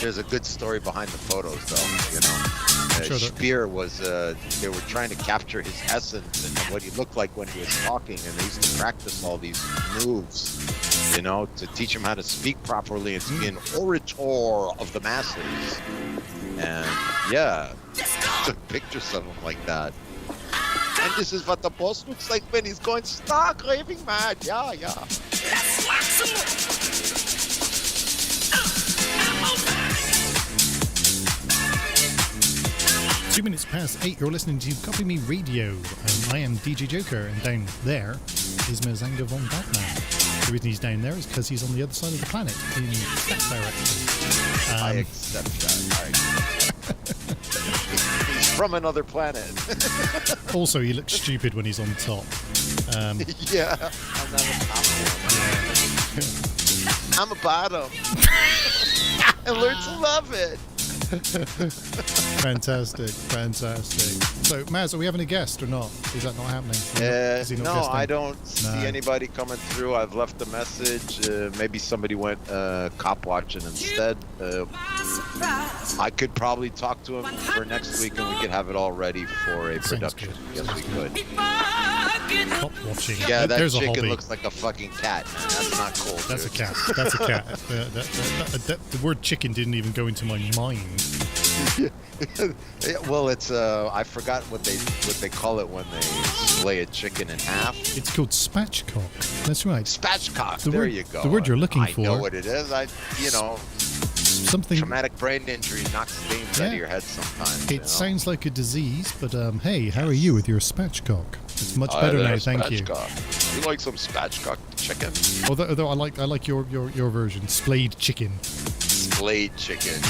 There's a good story behind the photos, though. You know, Spear was they were trying to capture his essence and what he looked like when he was talking, and they used to practice all these moves, you know, to teach him how to speak properly and to be an orator of the masses. And yeah, took pictures of him like that. And this is what the boss looks like when he's going stark raving mad. Yeah. 2 minutes past 8, you're listening to Kopimi Radio. I am DJ Joker, and down there is Mazanga von Batman. The reason he's down there is because he's on the other side of the planet, in that direction. I accept that. He's from another planet. Also, he looks stupid when he's on top. Yeah, I'm not a top one. I'm a bottom. And learn to love it. Fantastic. So, Maz, are we having a guest or not? Is that not happening? Is he not no, guesting? I don't see anybody coming through. I've left a message. Maybe somebody went cop watching instead. I could probably talk to him for next week, and we could have it all ready for a production. Yes, we could. Cop watching. Yeah, that There's chicken looks like a fucking cat. Man. That's not cool. That's dude. a cat. That's a cat. The word chicken didn't even go into my mind. Well, it's I forgot what they call it when they slay a chicken in half. It's called spatchcock. That's right. Spatchcock. There you go. The word you're looking for. I know what it is. Something. Traumatic brain injury knocks things out of your head sometimes. It sounds like a disease, but hey, how are you with your spatchcock? It's much better now, thank you. You like some spatchcock chicken? Although I like your version, splayed chicken. Splayed chicken.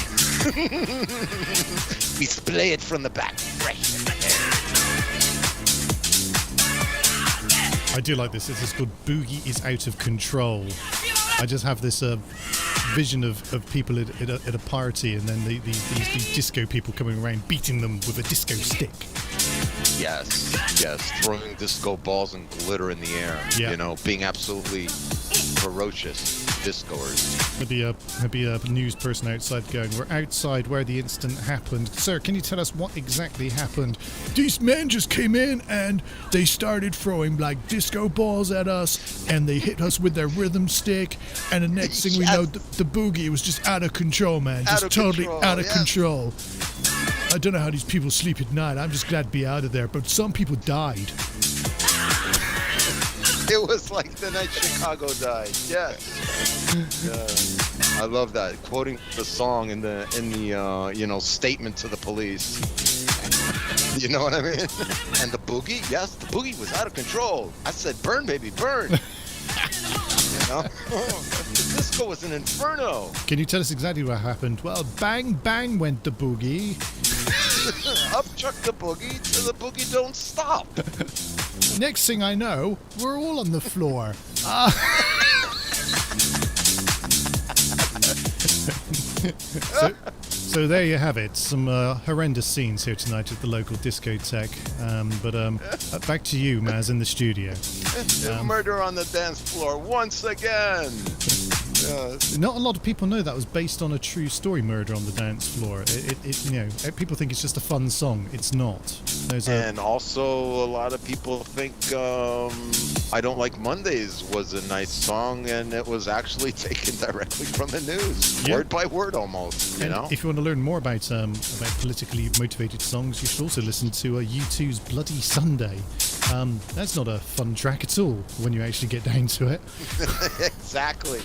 We splay it from the back, fresh in the air. I do like this. This is called Boogie is Out of Control. I just have this vision of people at a party, and then these disco people coming around beating them with a disco stick. Yes, throwing disco balls and glitter in the air. Yeah. You know, being absolutely ferocious discoers. Maybe a news person outside going, "We're outside where the incident happened. Sir, can you tell us what exactly happened?" These men just came in and they started throwing like disco balls at us, and they hit us with their rhythm stick, and the next thing we know, the boogie was just out of control, man. Just totally out of control. I don't know how these people sleep at night. I'm just glad to be out of there, but some people died. It was like the night Chicago died. Yes. I love that, quoting the song in the statement to the police. You know what I mean? And the boogie, yes, the boogie was out of control. I said, "Burn, baby, burn." You know, the disco was an inferno. Can you tell us exactly what happened? Well, bang bang went the boogie. Up chucked the boogie till the boogie don't stop. Next thing I know, we're all on the floor. So there you have it. Some horrendous scenes here tonight at the local discotheque. But back to you, Maz, in the studio. Murder on the dance floor once again. Not a lot of people know that was based on a true story, Murder on the Dance Floor. People think it's just a fun song. It's not. And also, a lot of people think I Don't Like Mondays was a nice song, and it was actually taken directly from the news, word by word almost. You know? If you want to learn more about politically motivated songs, you should also listen to U2's Bloody Sunday. That's not a fun track at all when you actually get down to it. Exactly.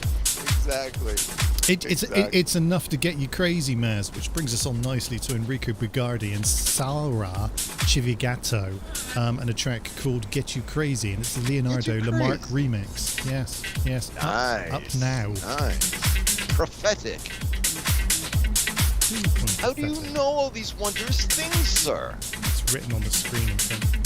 It's enough to get you crazy, Maz, which brings us on nicely to Enrico Bugardi and Sara Chivigato and a track called Get You Crazy, and it's the Leonardo Lamarck remix. Yes. Nice. Up now. Nice. Prophetic. How do you know all these wondrous things, sir? It's written on the screen in front of me.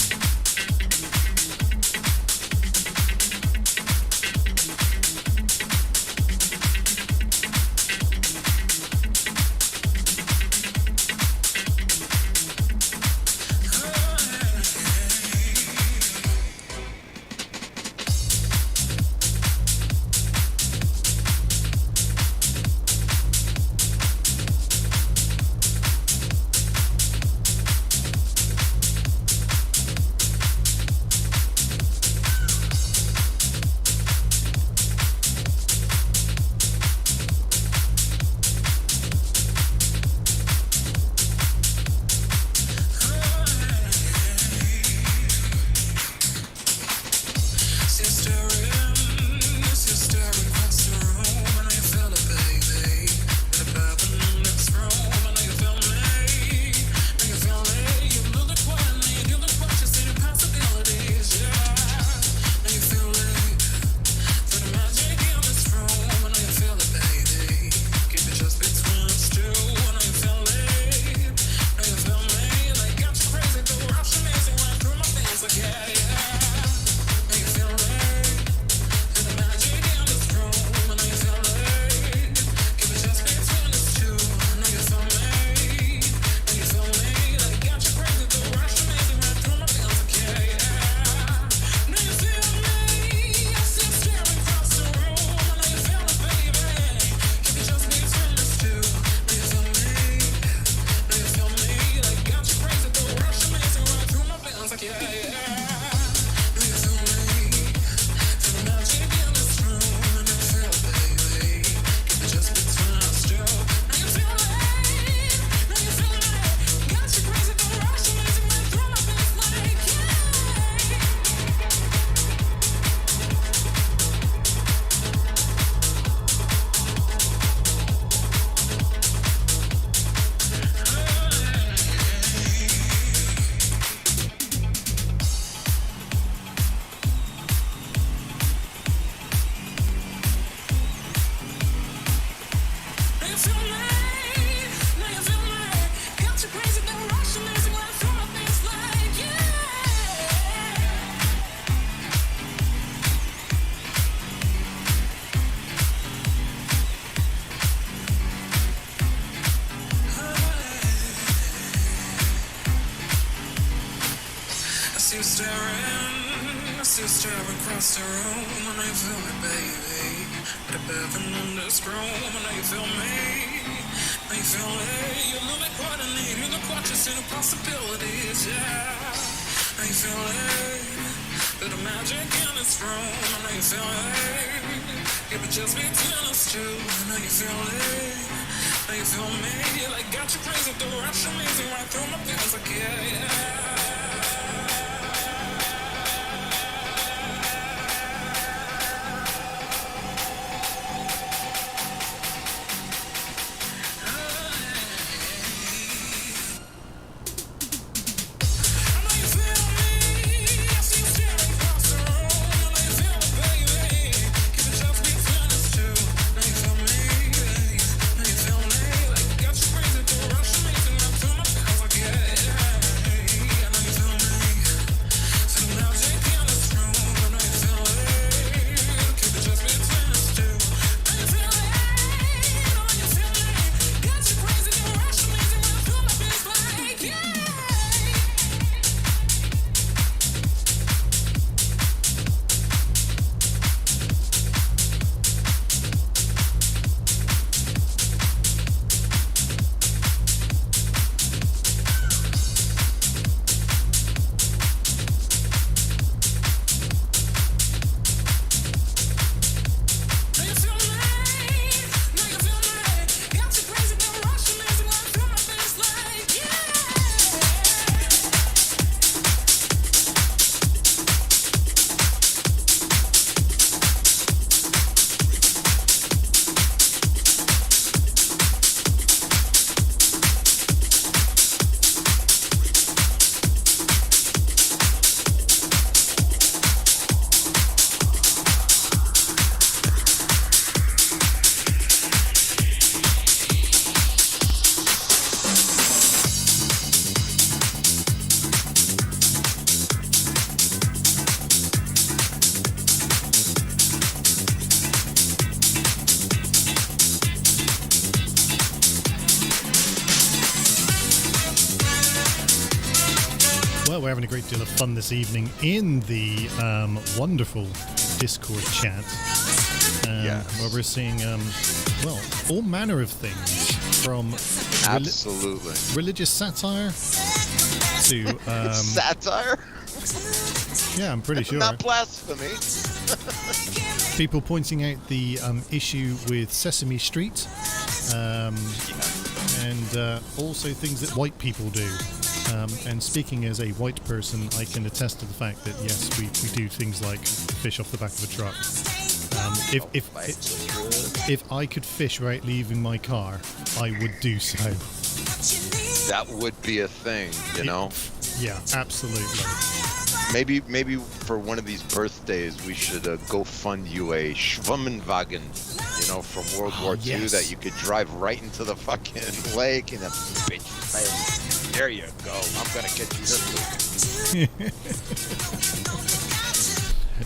still staring across the room. I know you feel me, baby. At the bathroom on this room. I know you feel me. Now you feel me. You look like what I need. You look what you see the possibilities, yeah. Now you feel it. Bit of magic in this room. I know you feel it. It would just between us two. I know you feel it. Now you feel me. You like got you crazy. The rush amazing right through my veins. Like yeah. we're having a great deal of fun this evening in the wonderful Discord chat. Yes. Where we're seeing, well, all manner of things from Absolutely. Religious satire to Satire? yeah, I'm pretty sure. Not blasphemy. People pointing out the issue with Sesame Street, and also things that white people do. And speaking as a white person, I can attest to the fact that yes, we do things like fish off the back of a truck. If I could fish without leaving my car, I would do so. That would be a thing, you know? Yeah, absolutely. Maybe for one of these birthdays, we should go fund you a Schwimmenwagen, you know, from World War II yes. that you could drive right into the fucking lake and a bitch. There you go. I'm gonna get you this week.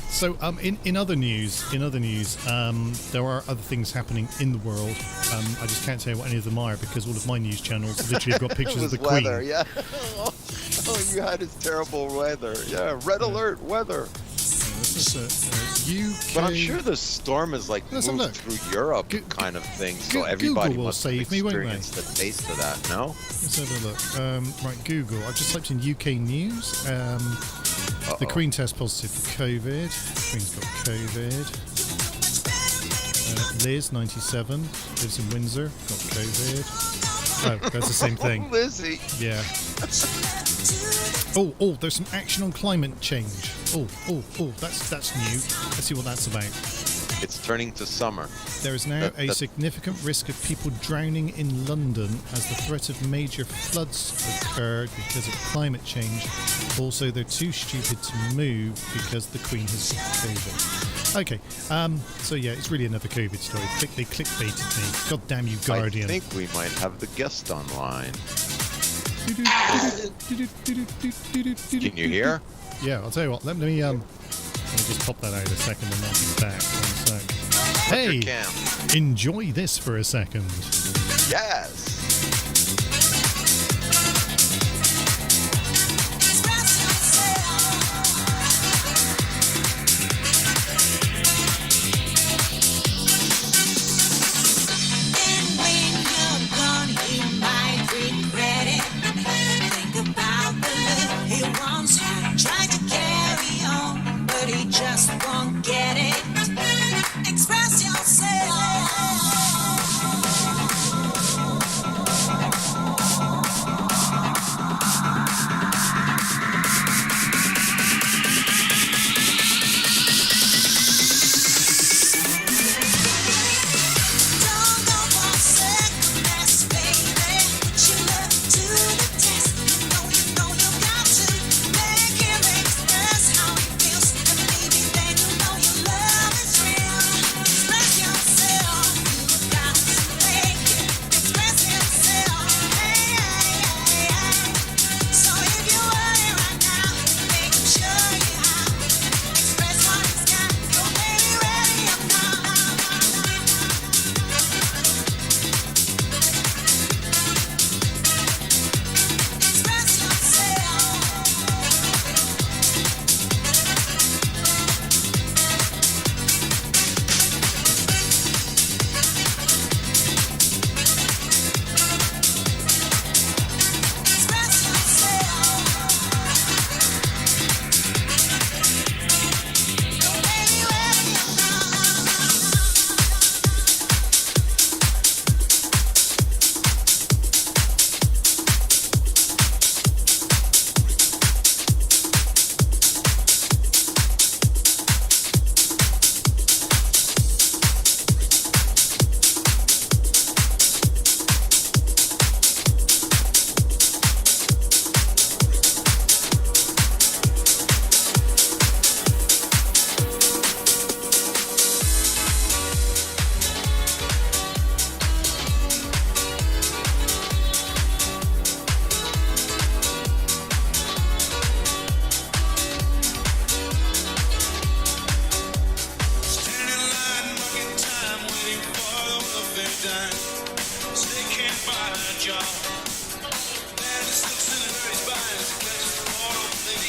So, in other news, there are other things happening in the world. I just can't tell you what any of them are because all of my news channels literally have got pictures of the weather, Queen. Yeah. Oh, you had his terrible weather. Yeah, red alert weather. This is UK. But I'm sure the storm is like Let's have a moved look. through Europe kind of thing, so everybody Google will must have save me, won't they? experienced the taste of that, no? Let's have a look. Right, Google. I've just typed in UK news. The Queen test positive for COVID. Queen's got COVID. Liz, 97, lives in Windsor, got COVID. Oh, that's the same thing. Lizzie. Yeah. Oh, there's some action on climate change. Oh, that's new. Let's see what that's about. It's turning to summer. There is now a significant risk of people drowning in London as the threat of major floods occurred because of climate change. Also, they're too stupid to move because the Queen has COVID. Okay, so yeah, it's really another COVID story. They clickbaited me. God damn you, Guardian. I think we might have the guest online. Can you hear? Yeah, I'll tell you what. Let me just pop that out a second and I'll be back. 1 sec. Hey, enjoy this for a second. Yes. Just won't get it. Express yourself. job. Man, this looks in the very spine. It's a question of all those things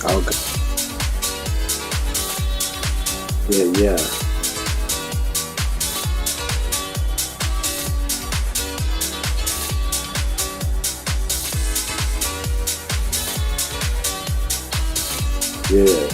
Okay. Yeah. Yeah.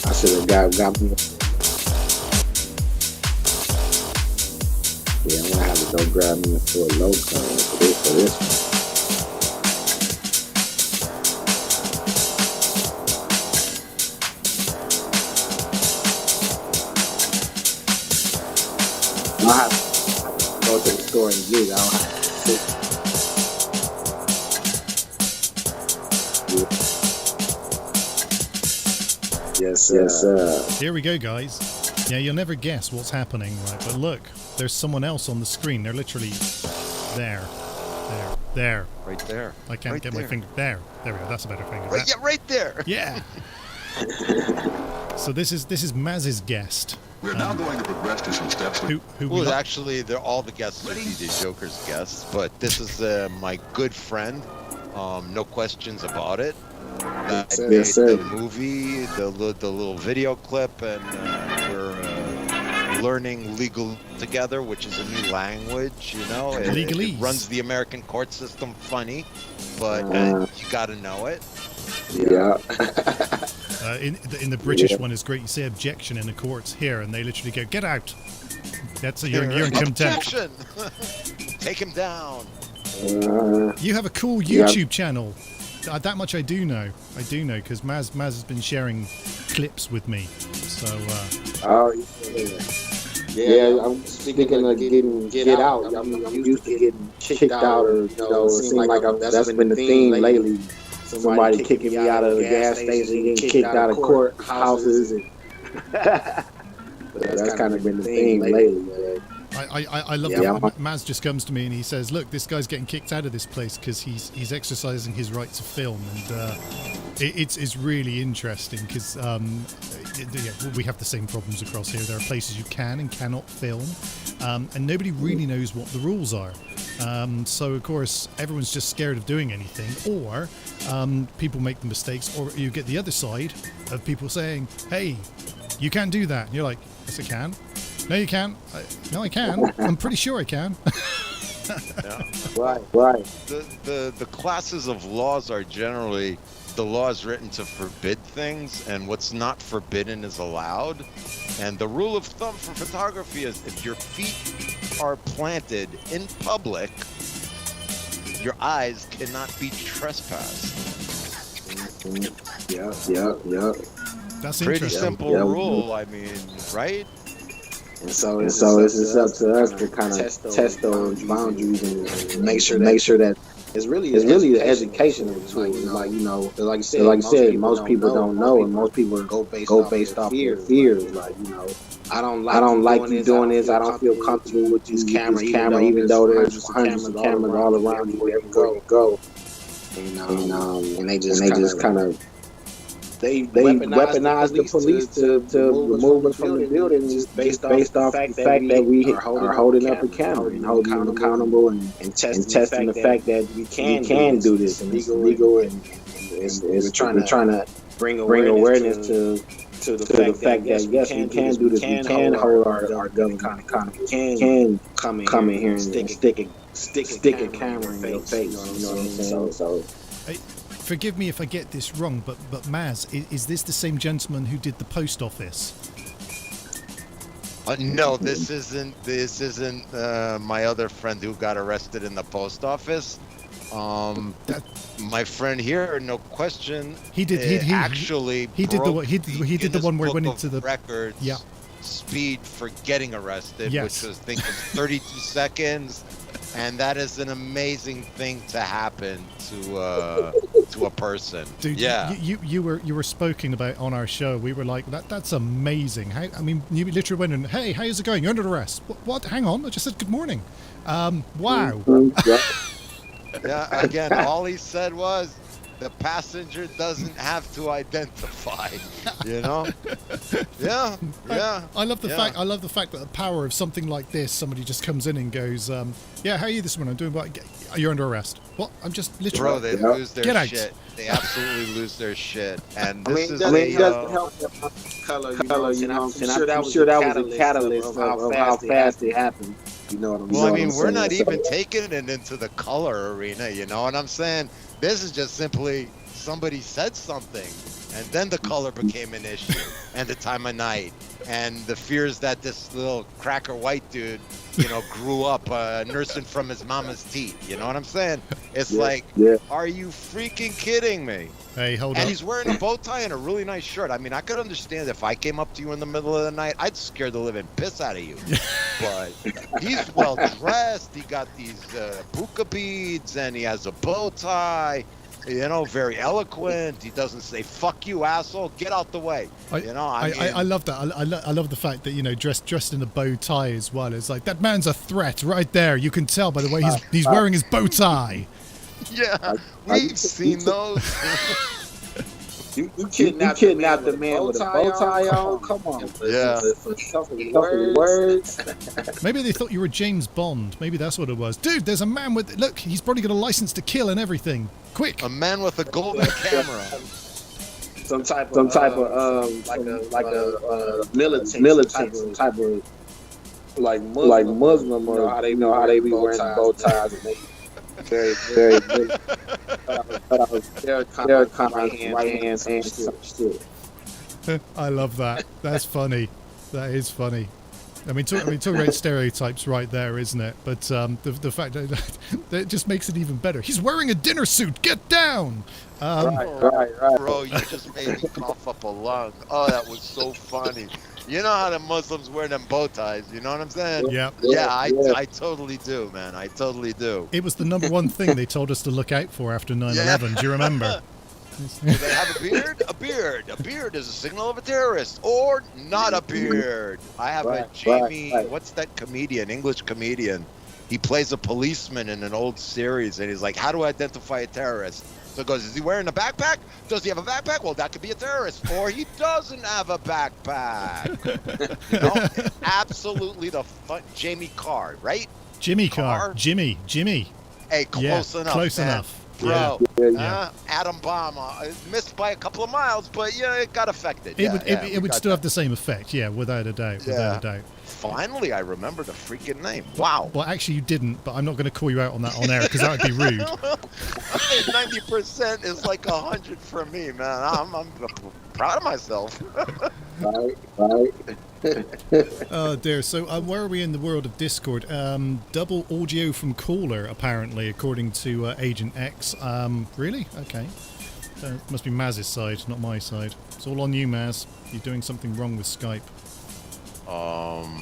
I should have got me. Yeah, I'm gonna have to go grab me for a low code for this one. I have to go to the store and get it. I don't have to. Yes, sir. Here we go, guys. Yeah, you'll never guess what's happening, right? But look, there's someone else on the screen. They're literally there. Right there. I can't get my finger. There we go. That's a better finger. Right, yeah, right there. Yeah. So this is Maz's guest. We're now going to progress to some steps. Who Well, actually, they're all the guests are DJ Joker's guests, but this is my good friend. No questions about it. I made the movie, the little video clip, and we're learning legal together, which is a new language, you know. It runs the American court system funny, but you got to know it. Yeah. In the British one is great. You say objection in the courts here, and they literally go, "Get out." That's you're in contempt. Objection. Take him down. You have a cool YouTube channel. That much I do know. Because Maz has been sharing clips with me. So. Oh yeah. I'm speaking of get out. I'm used to getting kicked out, or it seems like that's been the theme lately. Somebody kicking me out of the gas station, getting kicked out of courthouses, and that's kind of been the theme lately. Man. I love that. Maz just comes to me and he says, "Look, this guy's getting kicked out of this place because he's exercising his right to film," and it's really interesting because we have the same problems across here. There are places you can and cannot film, and nobody really knows what the rules are. So of course everyone's just scared of doing anything, or people make the mistakes, or you get the other side of people saying, "Hey, you can't do that." And you're like, "Yes, I can." "No, you can't." "No, I can. I'm pretty sure I can." Yeah. Right. The classes of laws are generally the laws written to forbid things, and what's not forbidden is allowed. And the rule of thumb for photography is if your feet are planted in public, your eyes cannot be trespassed. Yeah. That's pretty interesting. simple rule. I mean, right? And so it's just up to us to kind of test those boundaries and make sure that it's really the educational tool. Like you said, most people don't know, and most people go based off their fears. Like I don't like you doing this. I don't feel comfortable with this camera, even though there's hundreds of cameras all around you wherever you go. And they just kind of. They weaponize the police to remove us from the building just based off the fact that we are holding up a camera and holding them accountable and testing the fact that we can do this and it's legal and we're trying to bring awareness to the fact that yes, we can do this. We can hold our government accountable. We can come in here and stick a camera in your face. You know what I'm saying? So Forgive me if I get this wrong, but Maz, is this the same gentleman who did the post office? No, this isn't. This isn't my other friend who got arrested in the post office. My friend here, no question. He did. He did the one where it went into the records. Yeah. Speed for getting arrested, yes. which was, I think, was 32 seconds, and that is an amazing thing to happen to a person. Dude, yeah. You were spoken about on our show. We were like, that's amazing. I mean, you literally went and, hey, how's it going? You're under arrest. What? Hang on, I just said good morning. Wow. Yeah. Again, all he said was, the passenger doesn't have to identify, you know. Yeah. I love the fact. I love the fact that the power of something like this. Somebody just comes in and goes, "Yeah, how are you this morning? I'm doing what? You're under arrest. What? I'm just literally." Bro, they lose their Get shit. out. They absolutely lose their shit. And I mean, it doesn't help color. You know what I'm saying? I'm sure that was a catalyst of how fast it happened. You know what I'm saying? Well, I mean, we're not even taking it into the color arena. You know what I'm saying? This is just simply somebody said something, and then the color became an issue, and the time of night, and the fears that this little cracker white dude, you know, grew up nursing from his mama's teeth. You know what I'm saying? It's are you freaking kidding me? Hey, hold on. And he's wearing a bow tie and a really nice shirt. I mean, I could understand if I came up to you in the middle of the night, I'd scare the living piss out of you. But he's well dressed. He got these buka beads, and he has a bow tie. You know, very eloquent. He doesn't say "fuck you, asshole." Get out the way. I love that. I love the fact that, you know, dressed in a bow tie as well. It's like, that man's a threat right there. You can tell by the way he's wearing his bow tie. Yeah, we've seen those. You kidnapped the man with a bow tie on? Come on. Yeah. Words. Maybe they thought you were James Bond. Maybe that's what it was. Dude, there's a man with... Look, he's probably got a license to kill and everything. Quick. A man with a golden camera. Some type of militant type of like Muslim, or how they be wearing bow ties, and they very good. They're kind of right hands and shit. I love that. That's funny. That is funny. I mean, talking about stereotypes right there, isn't it? But the fact that it just makes it even better. He's wearing a dinner suit. Get down. Right. Bro, you just made me cough up a lung. Oh, that was so funny. You know how the Muslims wear them bow ties, you know what I'm saying? Yeah. Yeah, I totally do, man. I totally do. It was the number one thing they told us to look out for after 9/11. Do you remember? Do they have a beard? A beard. A beard is a signal of a terrorist. Or not a beard. I have a Jamie, what's that comedian, English comedian? He plays a policeman in an old series, and he's like, how do I identify a terrorist? So it goes, is he wearing a backpack? Does he have a backpack? Well, that could be a terrorist. Or he doesn't have a backpack. You know? Absolutely the fun. Jamie Carr, right? Jimmy Carr. Jimmy. Hey, close enough. Close man. enough. Bro, Yeah. atom bomb missed by a couple of miles, but yeah, it got affected. It would still have the same effect, without a doubt. Without a doubt. Finally, I remember the freaking name. Wow. Well, actually, you didn't, but I'm not going to call you out on that on air because that would be rude. 90% is like 100 for me, man. I'm proud of myself. Right. Oh dear. So where are we in the world of Discord? Double audio from caller, apparently, according to Agent X. Really? Okay. Must be Maz's side, not my side. It's all on you, Maz. You're doing something wrong with Skype.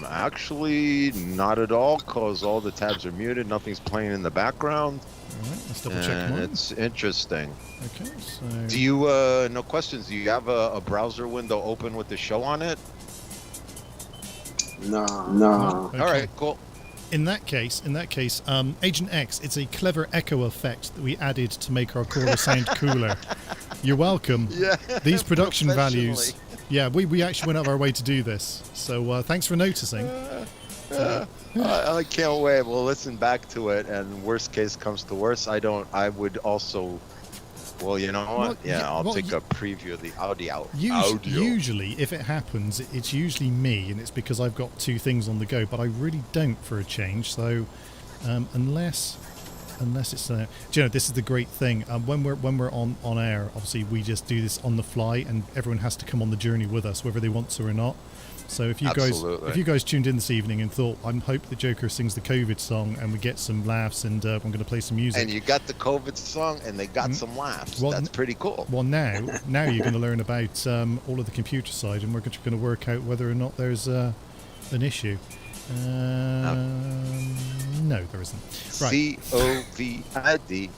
Actually, not at all, because all the tabs are muted. Nothing's playing in the background. All right, let's double check mine. It's interesting. Okay, so... Do you, no questions, do you have a browser window open with the show on it? No. Okay. All right, cool. In that case, Agent X, it's a clever echo effect that we added to make our caller sound cooler. You're welcome. Yeah. These production values... Yeah, we actually went out of our way to do this. So thanks for noticing. I can't wait. We'll listen back to it, and worst case comes to worst, I would also... Well, you know what? I'll take a preview of the audio. Usually, if it happens, it's usually me, and it's because I've got two things on the go, but I really don't for a change. So, unless unless it's do you know, this is the great thing. When we're on air, obviously we just do this on the fly, and everyone has to come on the journey with us, whether they want to or not. So if you guys tuned in this evening and thought, I hope the Joker sings the COVID song and we get some laughs, and I'm going to play some music. And you got the COVID song and they got some laughs. Well, that's pretty cool. Well, now you're going to learn about all of the computer side, and we're going to work out whether or not there's an issue. No, there isn't. Right. COVID.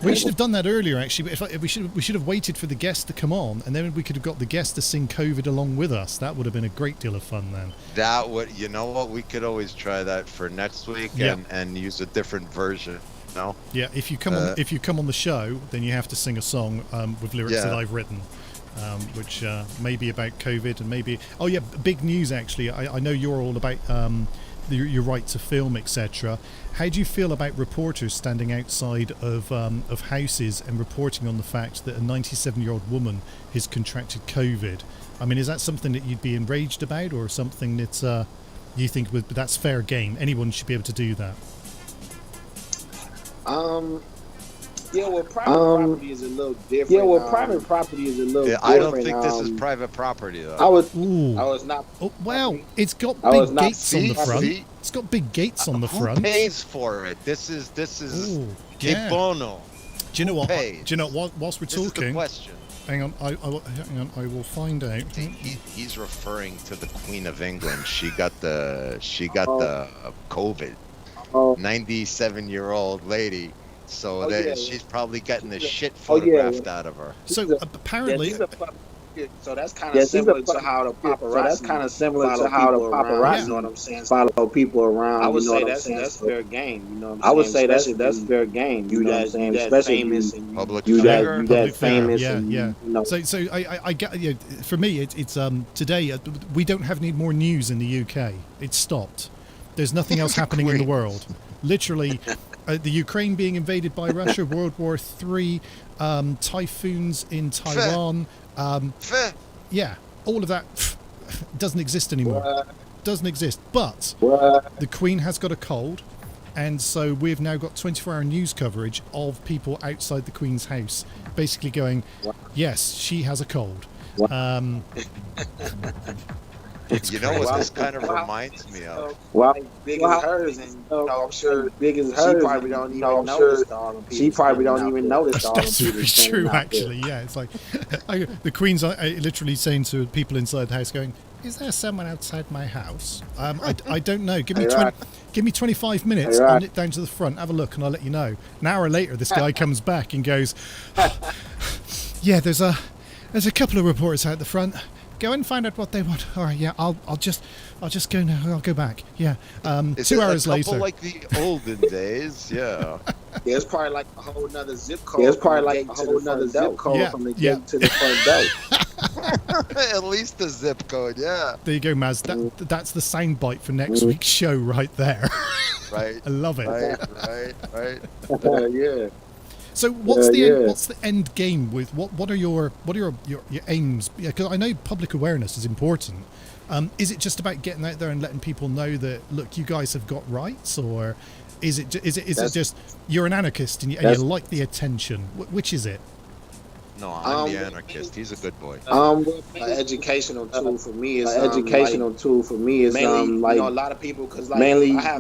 We should have done that earlier, actually. We should have waited for the guest to come on, and then we could have got the guest to sing COVID along with us. That would have been a great deal of fun then. That would, you know what? We could always try that for next week, and use a different version. No. Yeah, if you come on the show, then you have to sing a song with lyrics that I've written. Which may be about COVID, and maybe big news actually. I know you're all about your right to film, etc. How do you feel about reporters standing outside of houses and reporting on the fact that a 97-year-old woman has contracted COVID? I mean, is that something that you'd be enraged about, or something that you think that's fair game? Anyone should be able to do that. Yeah, well, private property is a little different. I don't think this is private property, though. I was not. Oh, well, it's got big gates on the front. It's got big gates on the front. Who pays for it? This is que bono. Do you know what? Do you know what? Whilst we're talking, this is the question. Hang on, I will find out. He's referring to the Queen of England. She got the COVID. 97-year-old lady. So she's probably getting the shit photographed out of her. So apparently, so that's kind of similar to how the paparazzi. You know what I'm saying? Follow people around. I would say that's fair game. You know what I'm saying? I would say that's fair game. You know what I'm saying? Especially famous and public you figure. that famous. Yeah, and, yeah. You know. So I get. For me, it's today. We don't have any more news in the UK. It's stopped. There's nothing else happening in the world. Literally. The Ukraine being invaded by Russia, World War III, typhoons in Taiwan. Yeah, all of that doesn't exist anymore. Doesn't exist. But the Queen has got a cold, and so we've now got 24-hour news coverage of people outside the Queen's house basically going, yes, she has a cold. You know what this kind of reminds me of? Well, big as hers, and I'm sure big as hers. She probably don't even notice all them people. She probably don't even notice all them people. That's true, actually. Yeah, it's like the Queen's literally saying to people inside the house, going, "Is there someone outside my house? I don't know. Give me 25 minutes. I'll nip down to the front, have a look, and I'll let you know." An hour later, this guy comes back and goes, "Yeah, there's a couple of reporters out the front. Go and find out what they want. All right, yeah, I'll just go now. I'll go back. Yeah, 2 hours later. Like the olden days, yeah. Yeah, it's probably like a whole nother zip code. Yeah, it's probably like a whole nother zip code from the gate to the front door. At least the zip code, yeah. There you go, Maz. That's the soundbite for next week's show right there. Right. I love it. Right. Yeah. So what's the end game with what are your aims? Yeah, because I know public awareness is important. Is it just about getting out there and letting people know that, look, you guys have got rights, or is it just you're an anarchist and you like the attention? Which is it? No, I'm the anarchist. He's a good boy. An educational tool for me is mainly, a lot of people because family that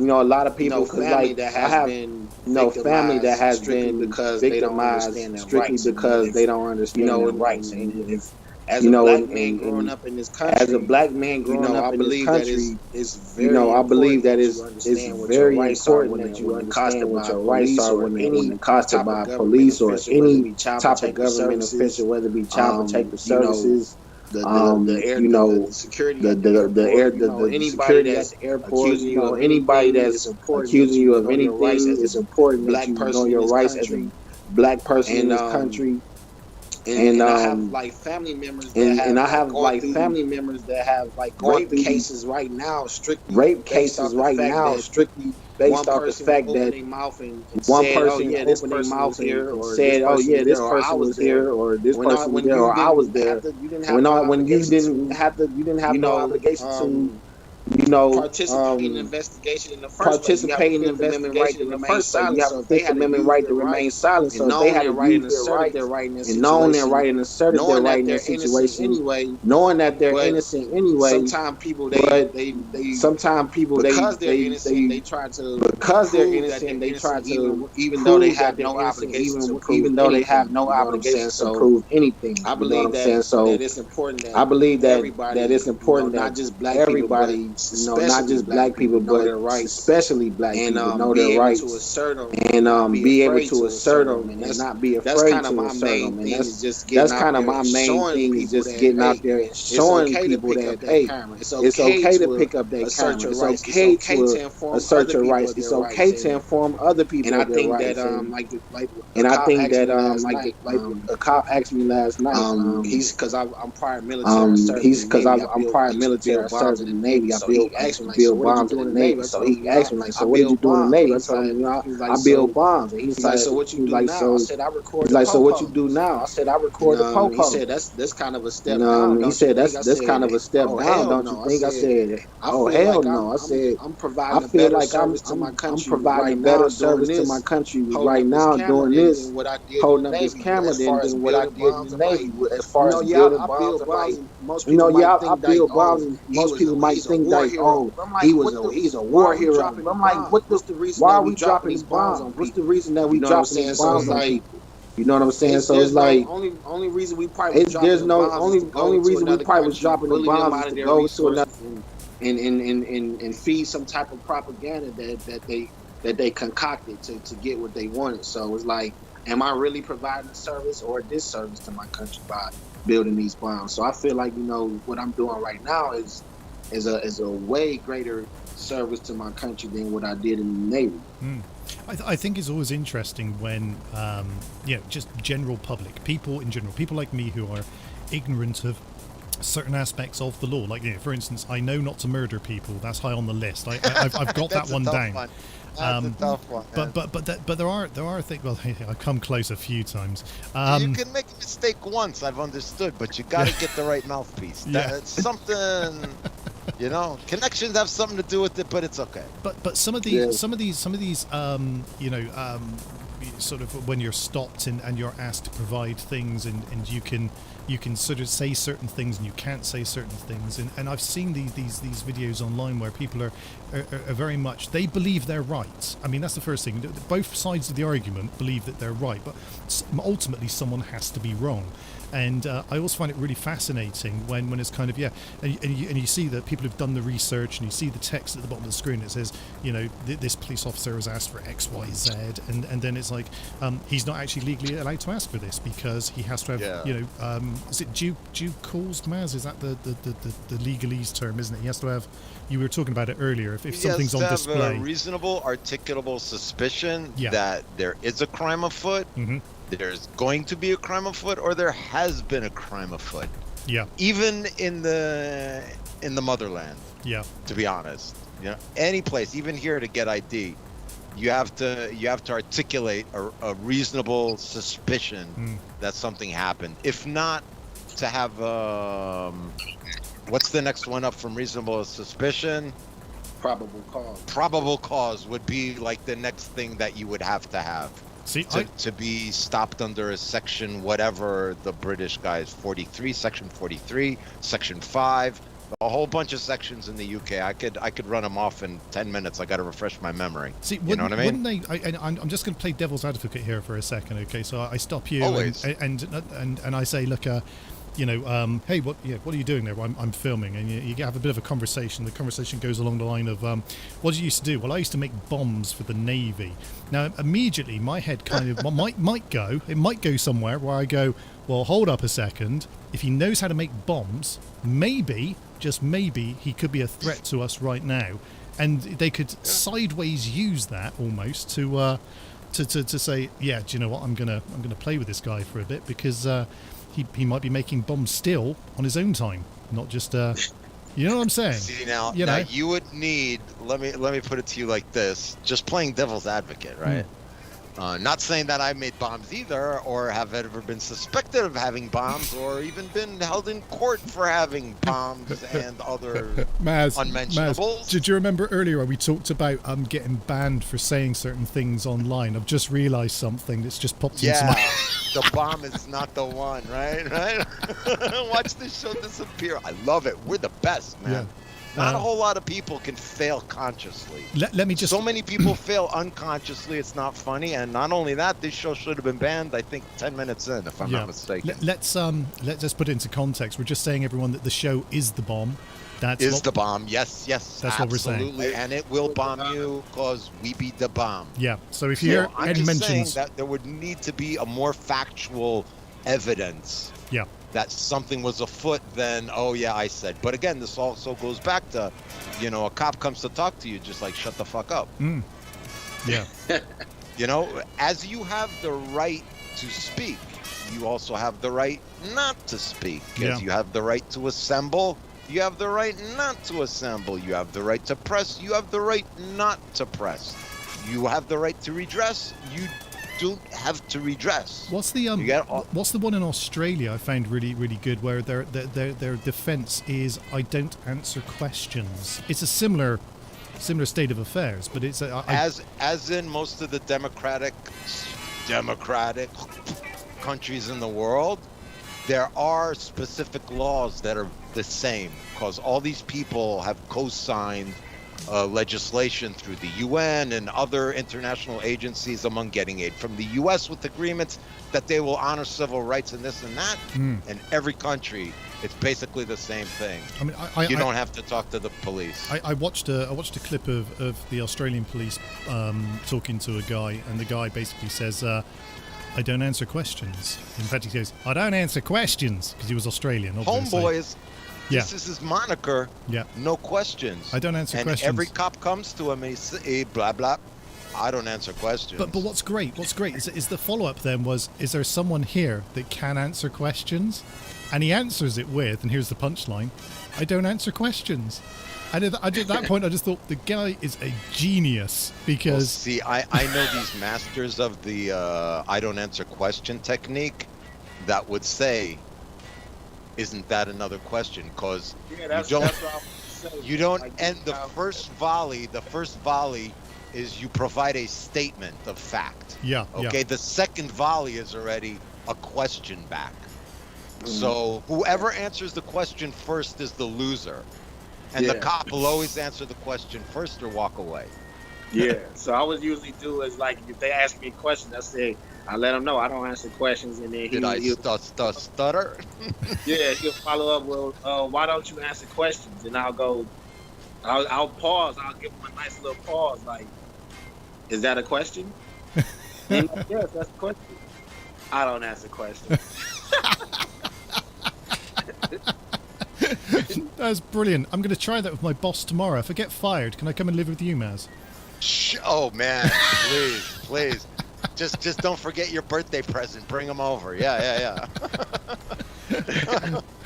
has been victimized strictly because they don't understand their rights. And as a black man growing up in this country, I believe that it's very important that you understand what your rights are when they're accosted by police or any type of government official, whether it be child protective services, the security at the airport, anybody that's accusing you of anything. It's important that you know your rights as a black person in this country. And I have like family members that have like rape cases right now, strictly based off the fact that one person opened their mouth and said, "Oh yeah, this person was here," or "This person was there," or "I was there." When you didn't have no obligation participate in investigation in the first place. You have the Fifth Amendment right to remain silent, so they had to use their right, and known their right and asserted their right in this situation, knowing that they're innocent anyway, knowing that they're but innocent anyway. sometimes people they because they're innocent they try to because they're prove innocent that they they're try innocent, to even though they prove that have they're no innocent, obligation to prove even though they have anything, no you know what I'm obligation saying? to So prove anything. I You know what believe I'm saying? So that it's important that I believe that everybody, it's important not that just black everybody, people, but not just black people, know but their rights especially black and people know be their able rights to assert them and be able afraid to assert them and and not be that's afraid kind of to my assert main them. And thing is just that's getting out kind of there my and main showing thing is people just that getting out hey, there and it's showing okay to people pick that up that hey, camera. It's it's okay okay to pick up that assert camera. your It's rights. okay It's okay to to inform assert other your people rights. of It's their okay rights. to inform other people And I of their think rights. that like And a I cop think asked that me last like night. a cop asked me last night. He's because I'm prior military. I served in He's the because Navy. I'm prior I used to military. I build bombs served in in the the Navy. Navy. So he asked me I like, "So build what did you bombs do in in the the Navy?" Navy. I So told him, he asked me like, I "So what did you build do in the bombs." Navy?" And I told him, he's like, I build bombs. And he's like, "So what you do now?" I said, "I record he's the like, "So what you do po-pos." now?" I said, "I record the He po-pos." said, "That's kind of a step down, He don't you said, think?" I "That's kind said, of a step "Oh down, hell don't you no!" I think?" I said, said, "I "Oh feel hell like no!" I said, I'm "I providing a feel better like service to my I'm country providing right a now better doing service to my this, country holding right up this now camera doing this, than what I did in holding the up this Navy camera as far as than what I building did in bombs." the I'm like, Navy as far as yeah, building I bombs." build I'm bombs, like, and most people yeah, might I think like, build bombs, "Oh, and most people might he's a think war like, hero." oh, But I'm like, he's a why war are we hero. dropping But these I'm like, bombs? What's the reason why that are we we dropping dropping these these bombs on bombs? What's the people? reason that You we know what I'm dropping these saying? So it's bombs on like, people? You know what I'm saying? So it's there's no like, only reason we probably was dropping there's the no bombs is to go only into reason we another probably was country, dropping the bully them bombs is out of to their go to another. resources, and feed some type of propaganda that they concocted to get what they wanted. So it's like, am I really providing a service or a disservice to my country by building these bombs? So I feel like, what I'm doing right now is a way greater service to my country than what I did in the Navy. I think it's always interesting when, just general public, people in general, people like me who are ignorant of certain aspects of the law. Like, for instance, I know not to murder people. That's high on the list. I've got that one down. That's a tough one. But there are things. Well, I've come close a few times. You can make a mistake once, I've understood, but you got to get the right mouthpiece. That's something. Connections have something to do with it, but it's okay. But some of these sort of when you're stopped and you're asked to provide things and you can sort of say certain things and you can't say certain things, and I've seen these videos online where people are very much, they believe they're right. I mean, that's the first thing. Both sides of the argument believe that they're right, but ultimately someone has to be wrong. And I also find it really fascinating when it's kind of, and you see that people have done the research and you see the text at the bottom of the screen. It says, this police officer was asked for X, Y, Z, and then it's like he's not actually legally allowed to ask for this because he has to have, is it due cause, Maz? Is that the legalese term, isn't it? He has to have. You were talking about it earlier. If something's on display, have a reasonable, articulable suspicion that there is a crime afoot. Mm-hmm. There's going to be a crime afoot, or there has been a crime afoot. Yeah. Even in the motherland. Yeah. To be honest, any place, even here to get ID, you have to articulate a reasonable suspicion that something happened. If not, to have what's the next one up from reasonable suspicion? Probable cause. Probable cause would be like the next thing that you would have to have. See, to be stopped under a section, whatever the British guys, 43, section 43, section 5, a whole bunch of sections in the UK. I could run them off in 10 minutes. I got to refresh my memory. See, you know what I mean? Wouldn't they? I'm just going to play devil's advocate here for a second, okay? So I stop you and I say, look, hey, what are you doing there? Well, I'm filming, and you have a bit of a conversation. The conversation goes along the line of, what did you used to do? Well, I used to make bombs for the Navy. Now, immediately, my head kind of might go somewhere where I go, well, hold up a second. If he knows how to make bombs, maybe, just maybe, he could be a threat to us right now. And they could sideways use that almost to say, yeah, do you know what? I'm gonna play with this guy for a bit because he might be making bombs still on his own time, not just you know what I'm saying? See, now you would need, let me put it to you like this, just playing devil's advocate, right? Not saying that I made bombs either, or have ever been suspected of having bombs, or even been held in court for having bombs and other unmentionables. Maz, did you remember earlier we talked about getting banned for saying certain things online? I've just realised something that's just popped into my... The bomb is not the one, right? Watch this show disappear. I love it. We're the best, man. Yeah. Not a whole lot of people can fail consciously. Let me just... So many people fail unconsciously, it's not funny. And not only that, this show should have been banned, I think, 10 minutes in, if I'm not mistaken. Let's just put it into context. We're just saying, everyone, that the show is the bomb. That's the bomb. Yes, that's absolutely. what we're saying. And it will bomb you because we be the bomb. Yeah, so if you hear I'm any just mentions... saying that there would need to be a more factual evidence that something was afoot than, oh yeah, I said. But again, this also goes back to, a cop comes to talk to you, just like, shut the fuck up. Yeah. As you have the right to speak, you also have the right not to speak. As you have the right to assemble, you have the right not to assemble. You have the right to press, you have the right not to press. You have the right to redress, you don't have to redress. What's the one in Australia I found really, really good, where their defense is, I don't answer questions. It's a similar state of affairs, but it's as in most of the democratic countries in the world, there are specific laws that are the same, because all these people have co-signed legislation through the UN and other international agencies, among getting aid from the US, with agreements that they will honor civil rights and this and that. And every country, it's basically the same thing. I mean, you don't have to talk to the police. I watched a clip of the Australian police talking to a guy, and the guy basically says, I don't answer questions. In fact, he says, I don't answer questions, because he was Australian, obviously. Homeboys. This is his moniker. Yeah. No questions. I don't answer questions. And every cop comes to him and he blah blah. I don't answer questions. But what's great is the follow up then was, is there someone here that can answer questions? And he answers it with, and here's the punchline, I don't answer questions. And at that point, I just thought the guy is a genius, because... Well, see, I know these masters of the I don't answer question technique that would say, isn't that another question? Because you don't end the first volley. The first volley is you provide a statement of fact. Yeah. Okay. Yeah. The second volley is already a question back. So whoever answers the question first is the loser, and the cop will always answer the question first or walk away. Yeah. So I would usually do is, like, if they ask me a question, I let them know I don't answer questions, and then he'll stutter? Yeah, he'll follow up with, why don't you answer questions? And I'll pause. I'll give him a nice little pause, like, is that a question? And yes, that's a question. I don't answer questions. That's brilliant. I'm going to try that with my boss tomorrow. If I get fired, can I come and live with you, Maz? Oh man, please. Just don't forget your birthday present. Bring them over. Yeah.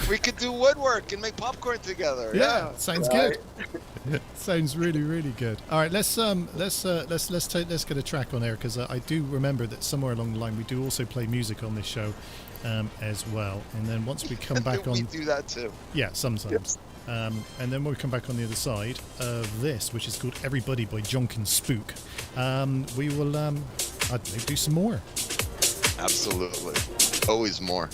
We could do woodwork and make popcorn together. Yeah. Sounds good. Sounds really, really good. All right, let's get a track on air, because I do remember that somewhere along the line we do also play music on this show as well. And then once we come back on, we do that too. Yeah, sometimes. Yep. And then when we come back on the other side of this, which is called Everybody by Jonkin Spook, we will do some more. Absolutely. Always more.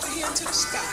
over here into the sky.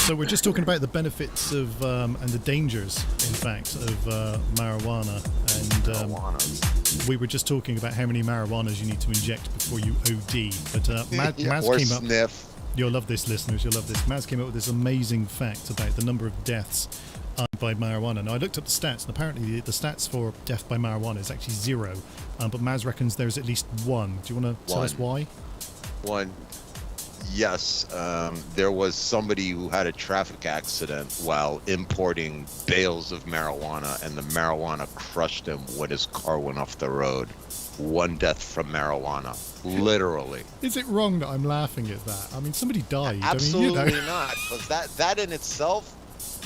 So we're just talking about the benefits of and the dangers, in fact, of marijuana, and we were just talking about how many marijuanas you need to inject before you OD. But Maz or came sniff. up. You'll love this, listeners. You'll love this. Maz came up with this amazing fact about the number of deaths by marijuana. Now I looked up the stats, and apparently the stats for death by marijuana is actually 0. But Maz reckons there's at least 1. Do you want to tell us why? 1. Yes, there was somebody who had a traffic accident while importing bales of marijuana, and the marijuana crushed him when his car went off the road. 1 death from marijuana, literally. Is it wrong that I'm laughing at that? I mean, somebody died. Absolutely I mean, you know. not, because that in itself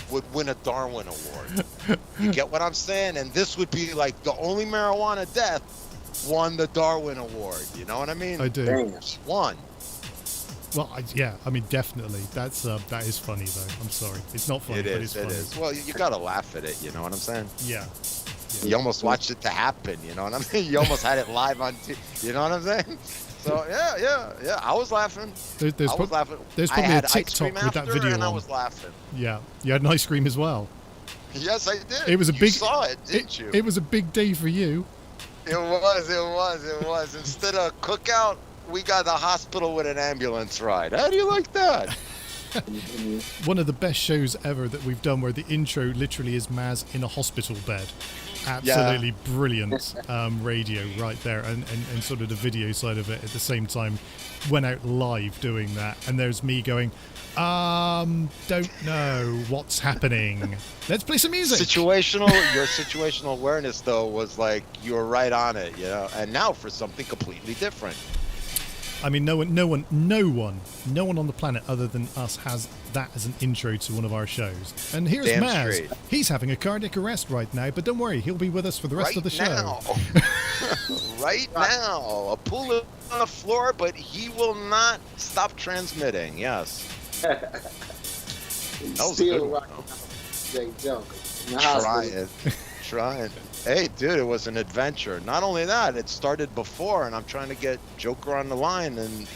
would win a Darwin Award. You get what I'm saying? And this would be like the only marijuana death won the Darwin Award. You know what I mean? I do. One. Well, I mean, definitely. That is funny, though. I'm sorry. It's not funny, but it's funny. It is. Well, you got to laugh at it, you know what I'm saying? Yeah. You almost watched it to happen, you know what I mean? You almost had it live on TV, you know what I'm saying? So, yeah, I was laughing. There's probably a TikTok with that video and on. I was laughing. Yeah. You had an ice cream as well. Yes, I did. It was a you big... saw it, didn't you? It was a big day for you. It was. Instead of cookout, we got the hospital with an ambulance ride. How do you like that? One of the best shows ever that we've done, where the intro literally is Maz in a hospital bed. Absolutely brilliant radio right there, and sort of the video side of it at the same time. Went out live doing that, and there's me going, don't know what's happening. Let's play some music. Your situational awareness though was like you were right on it, you know. And now for something completely different. I mean, no one on the planet other than us has that as an intro to one of our shows. And here's Damn Maz. straight. He's having a cardiac arrest right now, but don't worry, he'll be with us for the rest of the show. Right now. A pool on the floor, but he will not stop transmitting. Yes. That was a good one. Trying. Hey, dude, it was an adventure. Not only that, it started before, and I'm trying to get Joker on the line, and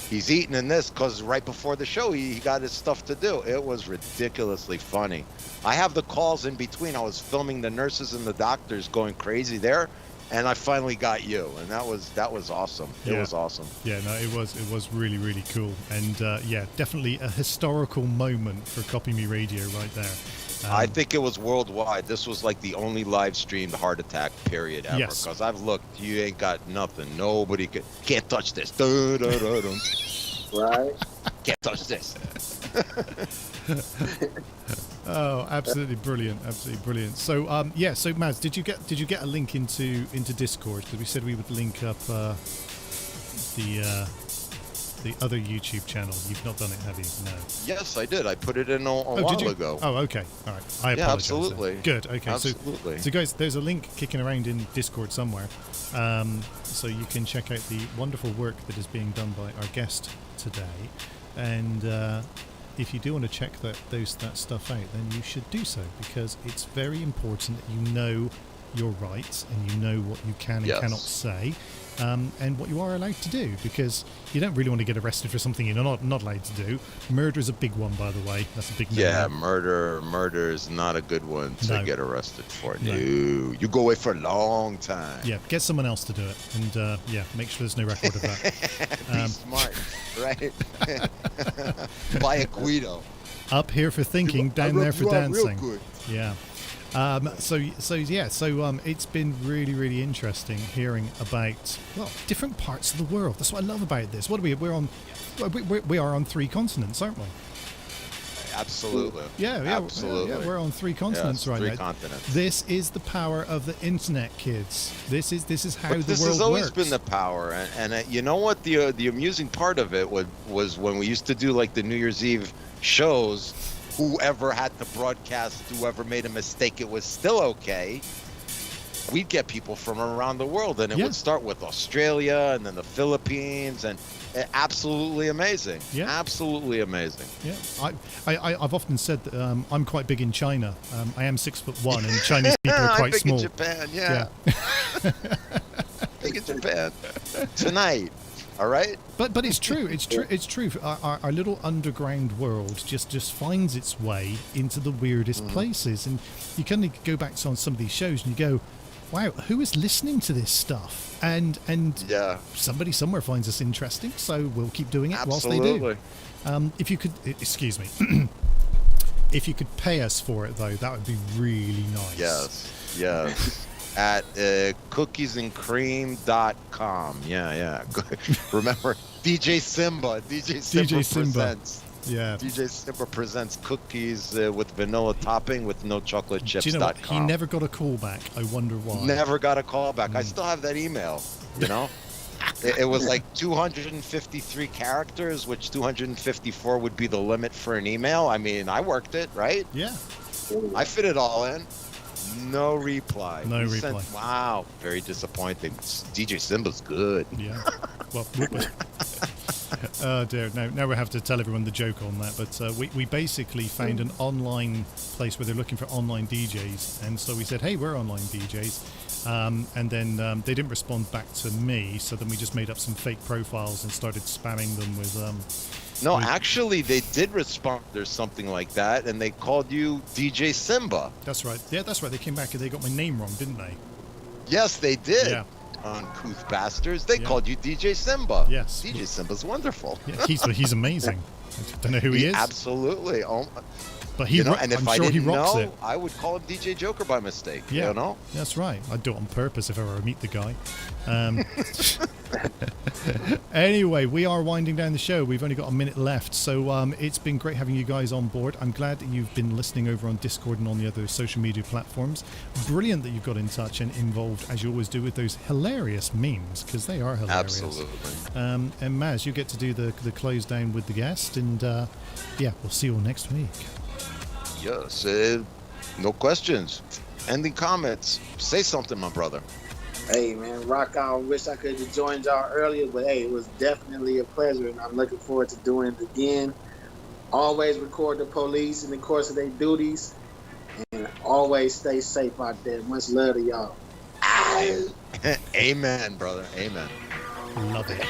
he's eating in this because right before the show, he got his stuff to do. It was ridiculously funny. I have the calls in between. I was filming the nurses and the doctors going crazy there, and I finally got you, and that was awesome. It was awesome. Yeah, no, it was really, really cool, and definitely a historical moment for Kopimi Radio right there. I think it was worldwide. This was like the only live streamed heart attack period ever. Yes. Because I've looked, you ain't got nothing. Nobody can't touch this. Right? Can't touch this. Oh, absolutely brilliant! Absolutely brilliant. So, so Maz, did you get a link into Discord? Because we said we would link up the other YouTube channel. You've not done it, have you? No. Yes, I did. I put it in a while ago. Oh, okay. All right. I apologize. Yeah, absolutely. Then. Good. Okay. Absolutely. So guys, there's a link kicking around in Discord somewhere, so you can check out the wonderful work that is being done by our guest today, and if you do want to check that stuff out, then you should do so, because it's very important that you know your rights and you know what you can and cannot say. and what you are allowed to do, because you don't really want to get arrested for something you're not allowed to do. Murder is a big one, by the way. That's a big Yeah, no-no. murder is not a good one to No. get arrested for. No. No, you go away for a long time. Yeah, get someone else to do it, and make sure there's no record of that. Be smart, right? Buy a Guido. Up here for thinking, down there for dancing. Real good. Yeah. So it's been really, really interesting hearing about different parts of the world. That's what I love about this. What are we? We are on 3 continents, aren't we? Absolutely. Yeah, absolutely. Yeah, we're on 3 continents right now. 3 continents. This is the power of the internet, kids. This is how But the this world has always works. been the power, and you know what? The amusing part of it was when we used to do like the New Year's Eve shows. Whoever had to broadcast, whoever made a mistake, it was still okay. We'd get people from around the world, and it would start with Australia and then the Philippines, and absolutely amazing. Yeah. Absolutely amazing. Yeah, I've often said that I'm quite big in China. I am 6'1", and Chinese people are quite I'm big small. in Japan, yeah. Big in Japan. Tonight. All right. But it's true. It's true. It's true. Our little underground world just finds its way into the weirdest places, and you kind of go back to some of these shows and you go, "Wow, who is listening to this stuff?" And yeah, somebody somewhere finds us interesting, so we'll keep doing it Absolutely. whilst they do. If you could, excuse me, if you could pay us for it though, that would be really nice. Yes. At cookiesandcream.com. Yeah. Remember, DJ Simba presents. Yeah. DJ Simba presents cookies with vanilla topping with no chocolate chips. Do you know what? He never got a call back. I wonder why. Never got a call back. I still have that email, you know? It was like 253 characters, which 254 would be the limit for an email. I mean, I worked it, right? Yeah. I fit it all in. No reply. No He reply. sent, wow, very disappointing. DJ Simba's good. Yeah. Well, oh dear. Now we have to tell everyone the joke on that. But we basically found an online place where they're looking for online DJs, and so we said, "Hey, we're online DJs." And then they didn't respond back to me, so then we just made up some fake profiles and started spamming them with. No, actually, they did respond. There's something like that, and they called you DJ Simba. That's right. Yeah, that's right. They came back and they got my name wrong, didn't they? Yes, they did. Yeah. Uncouth bastards. They called you DJ Simba. Yes. DJ Simba's wonderful. Yeah, he's amazing. I don't know who he is. Absolutely. But he, and if I'm I sure didn't he rocks know, it. I would call him DJ Joker by mistake. Yeah, You know? That's right. I'd do it on purpose if I ever meet the guy. Anyway, we are winding down the show. We've only got a minute left, so it's been great having you guys on board. I'm glad that you've been listening over on Discord and on the other social media platforms. Brilliant that you've got in touch and involved, as you always do, with those hilarious memes, because they are hilarious. Absolutely. And Maz, you get to do the close down with the guest, and we'll see you all next week. Yes. No questions. Ending comments. Say something, my brother. Hey, man, rock out. Wish I could have joined y'all earlier, but hey, it was definitely a pleasure, and I'm looking forward to doing it again. Always record the police in the course of their duties, and always stay safe out there. Much love to y'all. Amen, brother. Amen. Love it.